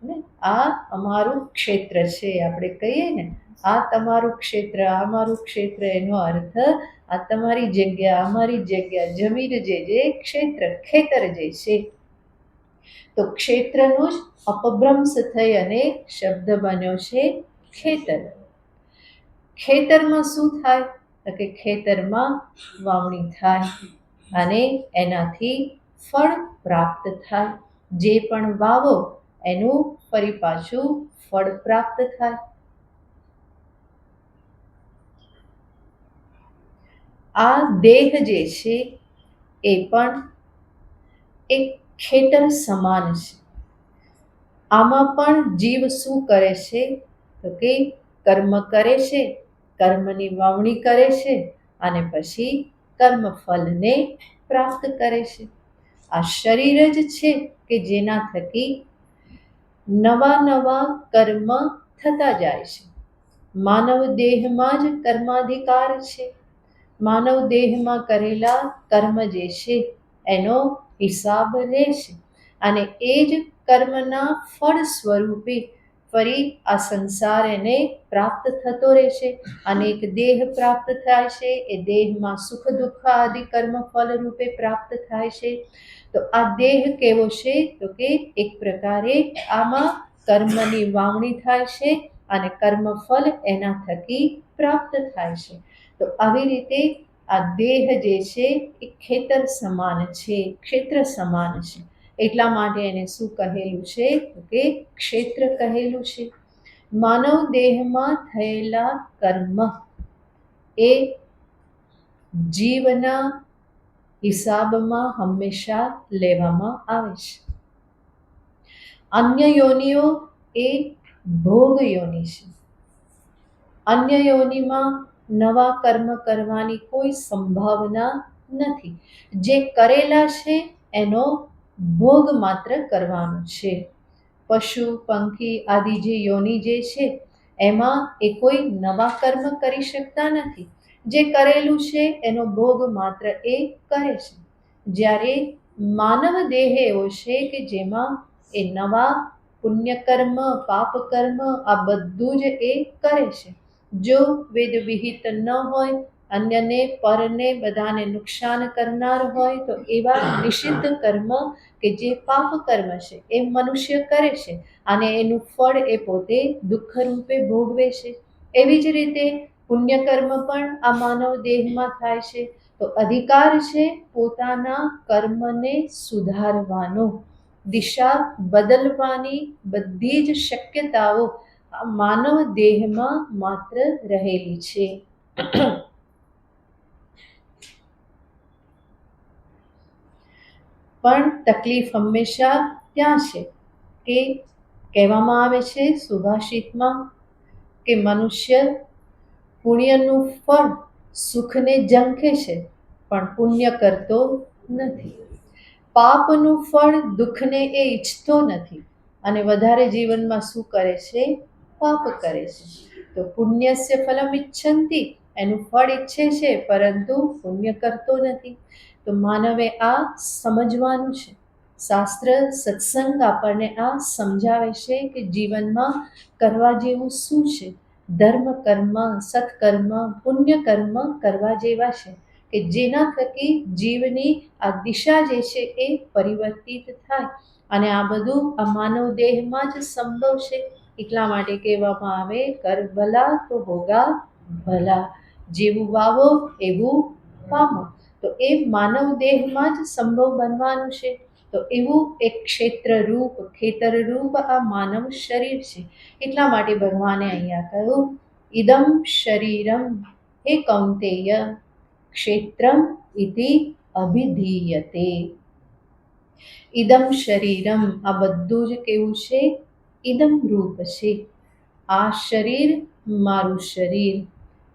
Speaker 1: ને. આ અમારું ક્ષેત્ર છે આપણે કહીએ ને, આ તમારું ક્ષેત્ર, આ મારું ક્ષેત્ર, એનો અર્થ આ તમારી જગ્યા, અમારી જગ્યા, જમીન જે ક્ષેત્ર, ખેતર જે છે. તો ક્ષેત્રનું જ અપભ્રંશ થઈ અને શબ્દ બન્યો છે ખેતર. ખેતરમાં શું થાય? તો કે ખેતરમાં વાવણી થાય અને એનાથી ફળ પ્રાપ્ત થાય. જે પણ વાવો એનું ફરી પાછું ફળ પ્રાપ્ત થાય. આ દેહ જે છે એ પણ એક ખેતર સમાન છે. આમાં પણ જીવ શું કરે છે? તો કે કર્મ કરે છે, કર્મની વાવણી કરે છે અને પછી કર્મફળને પ્રાપ્ત કરે છે. આ શરીર જ છે કે જેના થકી નવા નવા કર્મ થતા જાય છે. માનવ દેહમાં જ કર્માધિકાર છે. માનવ દેહમાં કરેલા કર્મ જે છે એનો હિસાબ રહેશે અને એ જ કર્મના ફળ સ્વરૂપે ફરી આ સંસાર એને પ્રાપ્ત થતો રહેશે. અનેક દેહ પ્રાપ્ત થાય છે, એ દેહમાં સુખ દુઃખ આદિ કર્મ ફળ રૂપે પ્રાપ્ત થાય છે. તો આ દેહ કેવો છે? તો કે એક પ્રકારે આમાં કર્મની વાવણી થાય છે અને કર્મફળ એના થકી પ્રાપ્ત થાય છે. તો આવી રીતે આ દેહ જે છે એ ખેતર સમાન છે, ક્ષેત્ર સમાન છે. એટલા માટે એને શું કહેલું છે? તો કે ક્ષેત્ર કહેલું છે. માનવ દેહમાં થયેલા કર્મ એ જીવના હિસાબમાં હંમેશા લેવામાં આવે છે. અન્ય યોનિઓ એ ભોગ યોનિ છે. અન્ય યોનિમાં નવા કર્મ કરવાની કોઈ સંભાવના નથી. જે કરેલા છે એનો ભોગ માત્ર કરવાનો છે. પશુ, પંખી આદિ જે યોનિ જે છે એમાં એ કોઈ નવા કર્મ કરી શકતા નથી. જે કરેલું છે એનો ભોગ માત્ર એ કરે છે. જ્યારે માનવ દેહ એવો છે કે જેમાં એ નવા પુણ્ય કર્મ, પાપ કર્મ આ બધું જ એ કરે છે. જો વેદ વિહિત ન હોય, અન્યને પરને બધાને નુકસાન કરનાર હોય તો એવા નિષિદ્ધ કર્મ કે જે પાપ કર્મ છે એ મનુષ્ય કરે છે અને એનું ફળ એ પોતે દુઃખ રૂપે ભોગવે છે. એવી જ રીતે પુણ્ય કર્મ પણ આ માનવ દેહમાં થાય છે. તો અધિકાર છે પોતાના કર્મને સુધારવાનો, દિશા બદલવાની બધી જ શક્યતાઓ આ માનવ દેહમાં માત્ર રહેલી છે. પણ તકલીફ હંમેશા ત્યાં છે કે કહેવામાં આવે છે સુભાષિતમાં કે મનુષ્ય પુણ્યનું ફળ સુખને ઝંખે છે પણ પુણ્ય કરતો નથી. પાપનું ફળ દુઃખને એ ઈચ્છતો નથી અને વધારે જીવનમાં શું કરે છે? પાપ કરે છે. તો પુણ્યસ્ય ફલમ ઈચ્છન્તિ, એનું ફળ ઈચ્છે છે પરંતુ પુણ્ય કરતો નથી. તો માનવે આ સમજવાનું છે. શાસ્ત્ર સત્સંગ આપણને આ સમજાવે છે કે જીવનમાં કરવા જેવું શું છે. ધર્મ કર્મ, સત્કર્મ, પુણ્ય કર્મ કરવા જેવા છે કે જેના થકી જીવની આ દિશા જે છે એ પરિવર્તિત થાય અને આ બધું આ માનવ દેહમાં જ સંભવ છે. એટલા માટે કહેવામાં આવે કર ભલા તો હોગા ભલા. જેવું વાવો એવું પામો. તો એ માનવ દેહમાં જ સંભવ બનવાનું છે. તો એવું એક ક્ષેત્રરૂપ ખેતરરૂપ આ માનવ શરીર છે. એટલા માટે ભગવાને અહીંયા કહ્યું ઇદમ શરીરમ હે કૌંતેય ક્ષેત્રમ ઇતિ અભિધીયતે. ઇદમ શરીરમ આ બધું જ કેવું છે? ઇદમ રૂપ છે. આ શરીર મારું શરીર,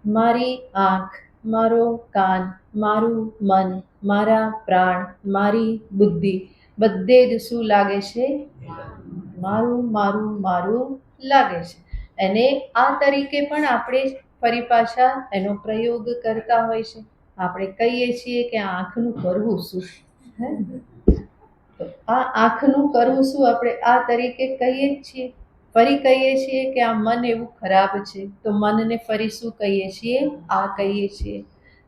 Speaker 1: મારી આંખ, મારો કાન, મારું મન, મારા પ્રાણ, મારી બુદ્ધિ બધે જ શું લાગે છે? મારું મારું મારું લાગે છે. અને આ તરીકે પણ આપણે ફરી પાછા એનો પ્રયોગ કરતા હોય છે. આપણે કહીએ છીએ કે આ આંખનું કરવું શું? હે, તો આ આંખનું કરવું શું આપણે આ તરીકે કહીએ જ છીએ. ફરી કહીએ છીએ કે આ મન એવું ખરાબ છે, તો મનને ફરી શું કહીએ છીએ? આ કહીએ છીએ.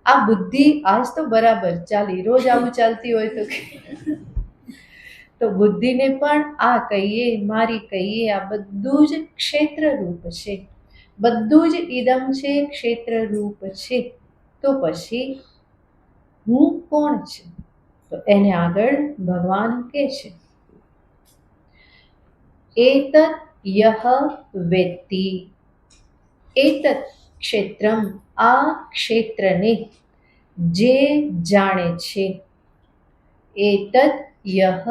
Speaker 1: આ બુદ્ધિ આજ તો બરાબર ચાલી, રોજ આવું ચાલતી હોય તો બુદ્ધિને પણ આ કહીએ, મારી કહીએ. આ બધું જ ક્ષેત્ર રૂપ છે, બધું જ ઇદમ છે, ક્ષેત્ર રૂપ છે. તો પછી હું કોણ છે? તો એને આગળ ભગવાન કહે છે એતત યહ વેત્તિ. એતત ક્ષેત્રમ આ ક્ષેત્રને જે જાણે છે. એતત યહ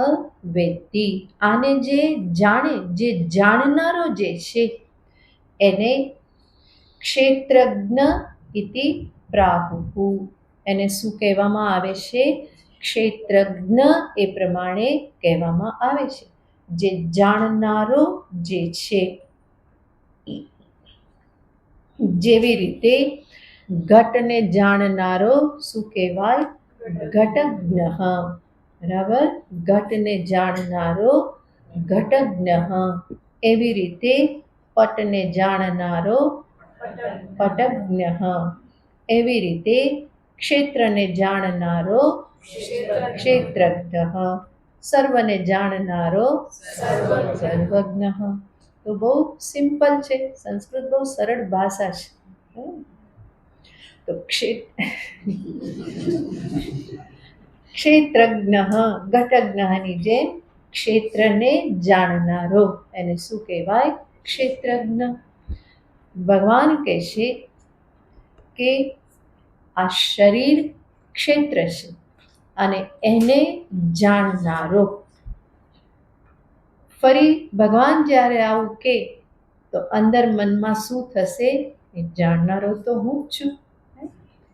Speaker 1: વેત્તિ આને જે જાણે, જે જાણનારો જે છે એને ક્ષેત્રજ્ઞ ઇતિ પ્રાહુઃ. એને શું કહેવામાં આવે છે? ક્ષેત્રજ્ઞ એ પ્રમાણે કહેવામાં આવે છે. જે જાણનારો જે છે. જેવી રીતે ઘટને જાણનારો શું કહેવાય? ઘટજ્ઞ. બરાબર, ઘટને જાણનારો ઘટજ્ઞ. એવી રીતે પટને જાણનારો પટજ્ઞ. એવી રીતે ક્ષેત્રને જાણનારો ક્ષેત્રજ્ઞ. સર્વને જાણનારો સર્વજ્ઞ. તો બહુ સિમ્પલ છે, સંસ્કૃત બહુ સરળ ભાષા છે. તો ક્ષેત્રજ્ઞ ઘટજ્ઞની જેમ ક્ષેત્રને જાણનારો એને શું કહેવાય? ક્ષેત્રજ્ઞ. ભગવાન કહે છે કે આ શરીર ક્ષેત્ર છે અને એને જાણનારો. ફરી ભગવાન જ્યારે આવું કહે તો અંદર મનમાં શું થશે? એ જાણનારો તો હું જ છું.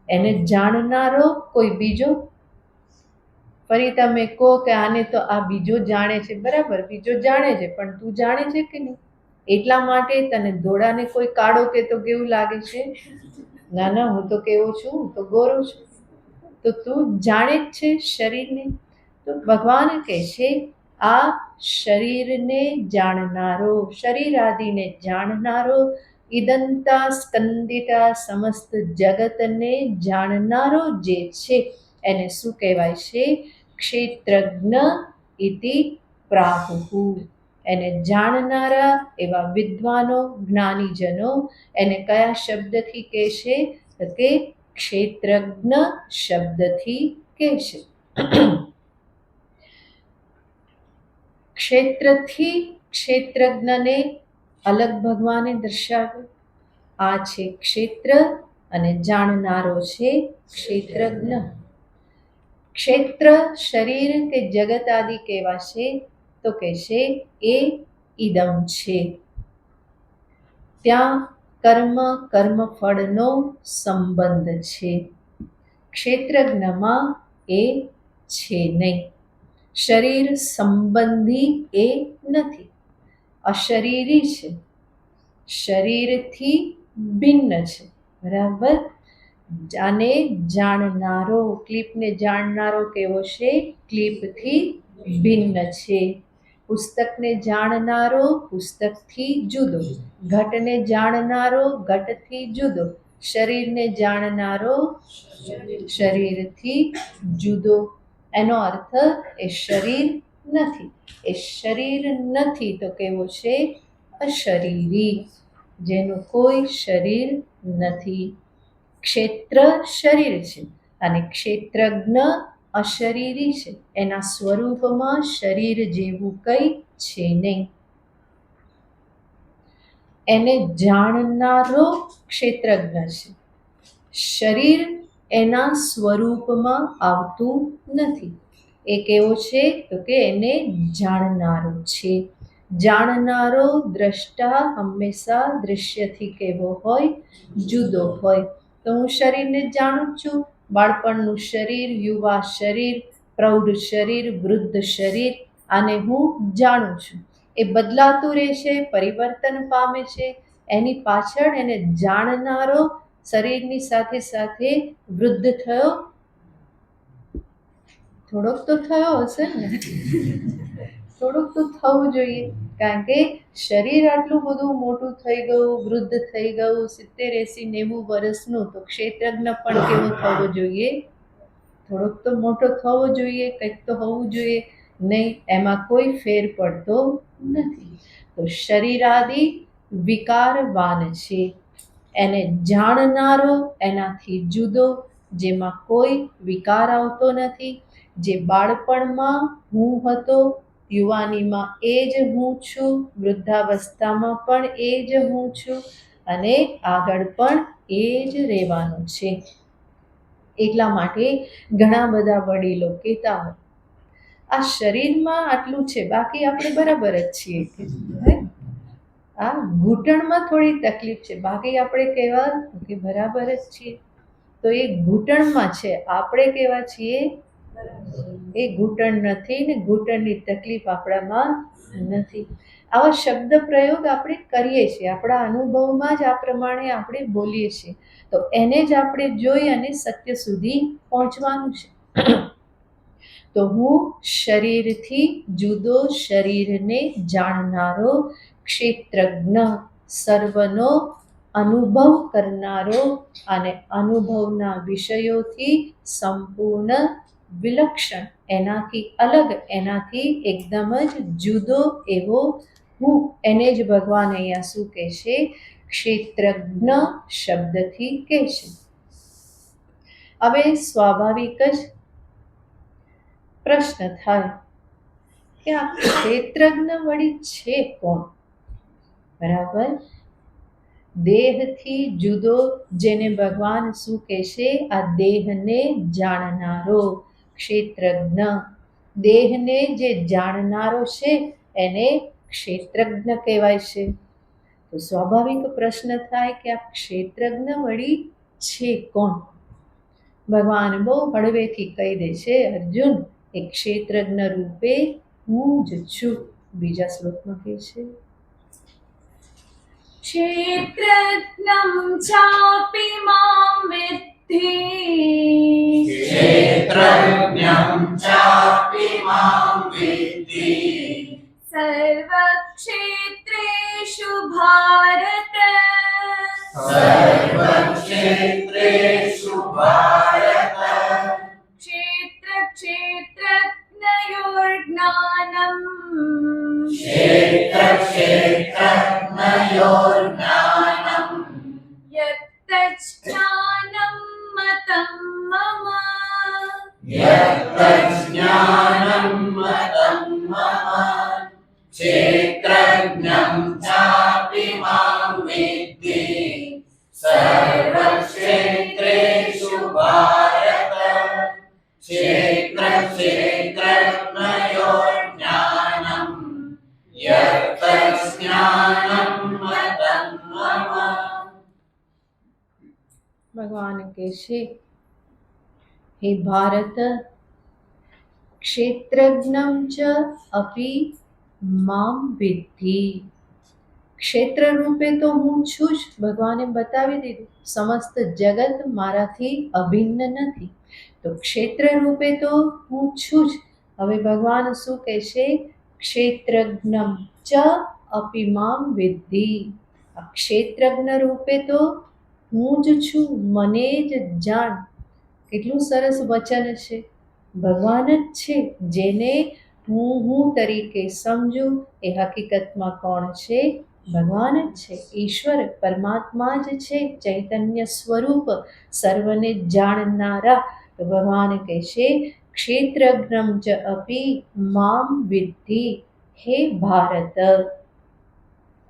Speaker 1: એને જાણનારો કોઈ બીજો? ફરી તમે કહો કે આને તો આ બીજો જાણે છે, બરાબર, બીજો જાણે છે, પણ તું જાણે છે કે નહીં? એટલા માટે તને દોડાને કોઈ કાળો કે તો કેવું લાગે છે? ના ના, હું તો કેવો છું, હું તો ગોરો છું. તો તું જાણે જ છે શરીરને. તો ભગવાન કહે છે આ શરીરને જાણનારો, શરીર આદિને જાણનારો, ઇદંતા સ્કંદિતા સમસ્ત જગતને જાણનારો જે છે એને શું કહેવાય છે? ક્ષેત્રજ્ઞ ઇતિ પ્રાહુઃ. એને જાણનારા એવા વિદ્વાનો, જ્ઞાનીજનો એને કયા શબ્દથી કહે છે? તો કે ક્ષેત્રજ્ઞ શબ્દથી કહે છે. ક્ષેત્રથી ક્ષેત્રજ્ઞને અલગ ભગવાને દર્શાવ્યું. આ છે ક્ષેત્ર અને જાણનારો છે ક્ષેત્રજ્ઞ. ક્ષેત્ર શરીર કે જગત આદિ કેવા છે? તો કહે છે એ ઇદમ છે. ત્યાં કર્મ કર્મફળનો સંબંધ છે. ક્ષેત્રજ્ઞમાં એ છે નહીં. શરીર સંબંધી એ નથી, અશરીરી છે, શરીરથી ભિન્ન છે. બરાબર. આને જાણનારો, ક્લિપને જાણનારો કેવો છે? ક્લિપથી ભિન્ન છે. પુસ્તકને જાણનારો પુસ્તકથી જુદો, ઘટને જાણનારો ઘટથી જુદો, શરીરને જાણનારો શરીરથી જુદો. એનો અર્થ એ શરીર નથી. એ શરીર નથી તો કેવો છે? અશરીરી, જેનું કોઈ શરીર નથી. ક્ષેત્ર શરીર છે અને ક્ષેત્રજ્ઞ અશરીરી છે, એના સ્વરૂપમાં શરીર જેવું કંઈ છે નહીં. એને જાણનારો ક્ષેત્રજ્ઞ છે. શરીર એના સ્વરૂપમાં આવતું નથી. એ કેવો છે તો કે એને જાણનારો છે. જાણનારો દ્રષ્ટા હંમેશા દૃશ્યથી કેવો હોય? જુદો હોય. તો હું શરીરને જાણું છું, બાળપણનું શરીર, યુવા શરીર, પ્રૌઢ શરીર, વૃદ્ધ શરીર, આને હું જાણું છું. એ બદલાતું રહે છે, પરિવર્તન પામે છે. એની પાછળ એને જાણનારો શરીરની સાથે સાથે વૃદ્ધ થયો, થોડોક તો થયો હશે ને, થોડુંક તો થવું જોઈએ, કારણ કે શરીર આટલું બધું મોટું થઈ ગયું, વૃદ્ધ થઈ ગયું, 70, 80, 90 વર્ષનું, તો ક્ષેત્રજ્ઞ પણ કેવો થવો જોઈએ? થોડોક તો મોટો થવો જોઈએ, કંઈક તો હોવું જોઈએ. નહીં, એમાં કોઈ ફેર પડતો નથી. તો શરીર આદિ વિકારવાન છે. એને જાણનારો એનાથી જુદો, જેમાં કોઈ વિકાર આવતો નથી. જે બાળપણમાં હું હતો, યુવાનીમાં એ જ હું છું, વૃદ્ધાવસ્થામાં પણ એ જ હું છું, અને આગળ પણ એ જ રહેવાનું છે. એટલા માટે ઘણા બધા વડીલો કહેતા હોય, આ શરીરમાં આટલું છે, બાકી આપણે બરાબર જ છીએ. આ ઘૂંટણમાં થોડી તકલીફ છે, બાકી આપણે કેવા કે બરાબર જ છીએ. તો એ ઘૂંટણમાં છે, આપણે કેવા છીએ? એ ઘૂંટણ નથી ને ઘૂંટણની તકલીફ આપણામાં નથી. આવા શબ્દ પ્રયોગ આપણે કરીએ છીએ, આપણા અનુભવમાં જ આ પ્રમાણે આપણે બોલીએ છીએ. તો એને જ આપણે જોઈ અને સત્ય સુધી પહોંચવાનું છે. તો હું શરીરથી જુદો, શરીરને જાણનારો ક્ષેત્રજ્ઞ, સર્વનો અનુભવ કરનારો અને અનુભવના વિષયોથી સંપૂર્ણ વિલક્ષણ, એનાથી અલગ, એનાથી એકદમ જ જુદો એવો હું, એને જ ભગવાન અહીંયા શું કહે છે? ક્ષેત્રજ્ઞ શબ્દથી કહે છે. હવે સ્વાભાવિક જ પ્રશ્ન થાય કે આ ક્ષેત્રજ્ઞ વળી છે કોણ? બરાબર, દેહથી જુદો, જેને ભગવાન શું કહે છે? આ દેહને જાણનારો ક્ષેત્રજ્ઞ. દેહને જે જાણનારો છે એને ક્ષેત્રજ્ઞ કહેવાય છે. તો સ્વાભાવિક પ્રશ્ન થાય કે આ ક્ષેત્રજ્ઞ વળી છે કોણ? ભગવાન બહુ હળવેથી કહી દે છે, અર્જુન, એ ક્ષેત્રજ્ઞ રૂપે હું જ છું. બીજા શ્લોકમાં કહે છે,
Speaker 3: ક્ષેત્રજ્ઞં ચાપि માં વિદ્ધિ,
Speaker 2: ક્ષેત્રજ્ઞં ચાપि માં વિદ્ધિ,
Speaker 3: સર્વક્ષેત્રેષુ ભારત,
Speaker 2: સર્વક્ષેત્રેષુ ભારત,
Speaker 3: ક્ષેત્રક્ષેત્રજ્ઞયોર્જ્ઞાનम्,
Speaker 2: ક્ષેત્રક્ષેત્રજ્ઞયોર્જ્ઞાનम्,
Speaker 3: યત્તજ્ઞાનં મतं મમ,
Speaker 2: યત્તજ્ઞાનં મतं મમ, ક્ષેત્રજ્ઞં ચાપि માં વિદ્ધિ, સર્વક્ષેત્રેષુ ભારત, ક્ષેત્રક્ષેત્રજ્ઞયોર્જ્ઞાનम्, યત્તજ્ઞાનં મतं મમ.
Speaker 1: ભગવાન કહે છે, હે ભારત, ક્ષેત્રજ્ઞં ચ અપી મામ વિદ્ધિ. ક્ષેત્ર રૂપે તો હું છું જ, ભગવાને બતાવી દીધું. સમસ્ત જગત મારાથી અભિન્ન નથી, તો ક્ષેત્ર રૂપે તો હું છું જ. હવે ભગવાન શું કહે છે? ક્ષેત્રજ્ઞં ચ અપી મામ વિદ્ધિ. આ ક્ષેત્રજ્ઞ રૂપે તો હું જ છું, મને જ જાણ. કેટલું સરસ વચન છે. ભગવાન જ છે, જેને હું તરીકે સમજું, એ હકીકતમાં કોણ છે? ભગવાન જ છે, ઈશ્વર પરમાત્મા જ છે, ચૈતન્ય સ્વરૂપ, સર્વને જાણનારા. તો તો ભગવાન કહેશે ક્ષેત્રજ્ઞમ ચ અપી મામ વિદ્ધિ હે ભારત.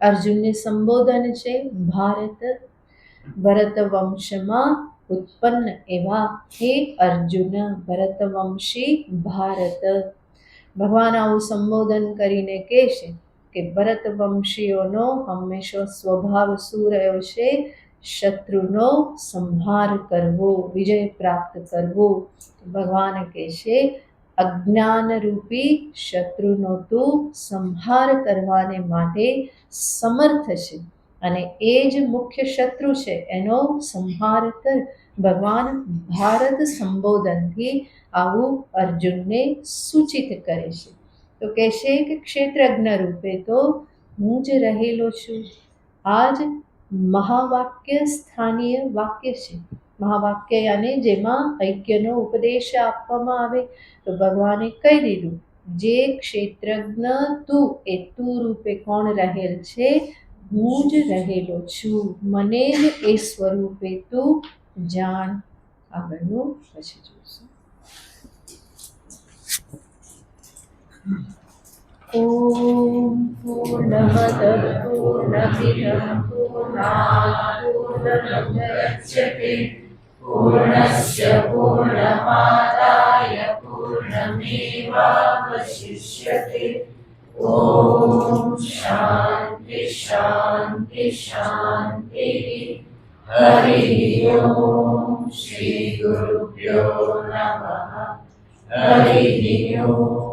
Speaker 1: અર્જુનને સંબોધન છે ભારત. ભરત વંશમાં ઉત્પન્ન એવા હે અર્જુન, ભરતવંશી ભારત. ભગવાન આવું સંબોધન કરીને કહેશે કે ભરતવંશીઓનો હંમેશા સ્વભાવ શું રહ્યો છે? શત્રુનો સંહાર કરવો, વિજય પ્રાપ્ત કરવો. ભગવાન કહેશે અજ્ઞાનરૂપી શત્રુનો તું સંહાર કરવાને માટે સમર્થ છે અને એ જ મુખ્ય શત્રુ છે, એનો સંહાર કર. ભગવાન ભારત સંબોધનથી આવું અર્જુનને સૂચિત કરે છે. તો કહેશે કે ક્ષેત્રજ્ઞ રૂપે તો હું જ રહેલો છું. આ જ મહાવાક્ય સ્થાનીય વાક્ય છે. મહાવાક્ય યાને જેમાં ઐક્યનો ઉપદેશ આપવામાં આવે. તો ભગવાને કહી દીધું જે ક્ષેત્રજ્ઞ તું, એ તું રૂપે કોણ રહેલ છે? હું જ રહેલો છું. મને જ એ સ્વરૂપે તું જાણ. આગળનું પછી જોઈશું. ઓમ પૂર્ણમદ પૂર્ણમિદં પૂર્ણાત પૂર્ણમુદચ્યતે પૂર્ણસ્ય પૂર્ણમાદાય પૂર્ણમેવાવશિષ્યતે. ઓમ શાંતિ શાંતિ શાંતિ. હરિ ઓમ શ્રી ગુરુભ્યો નમઃ. હરિ ઓમ.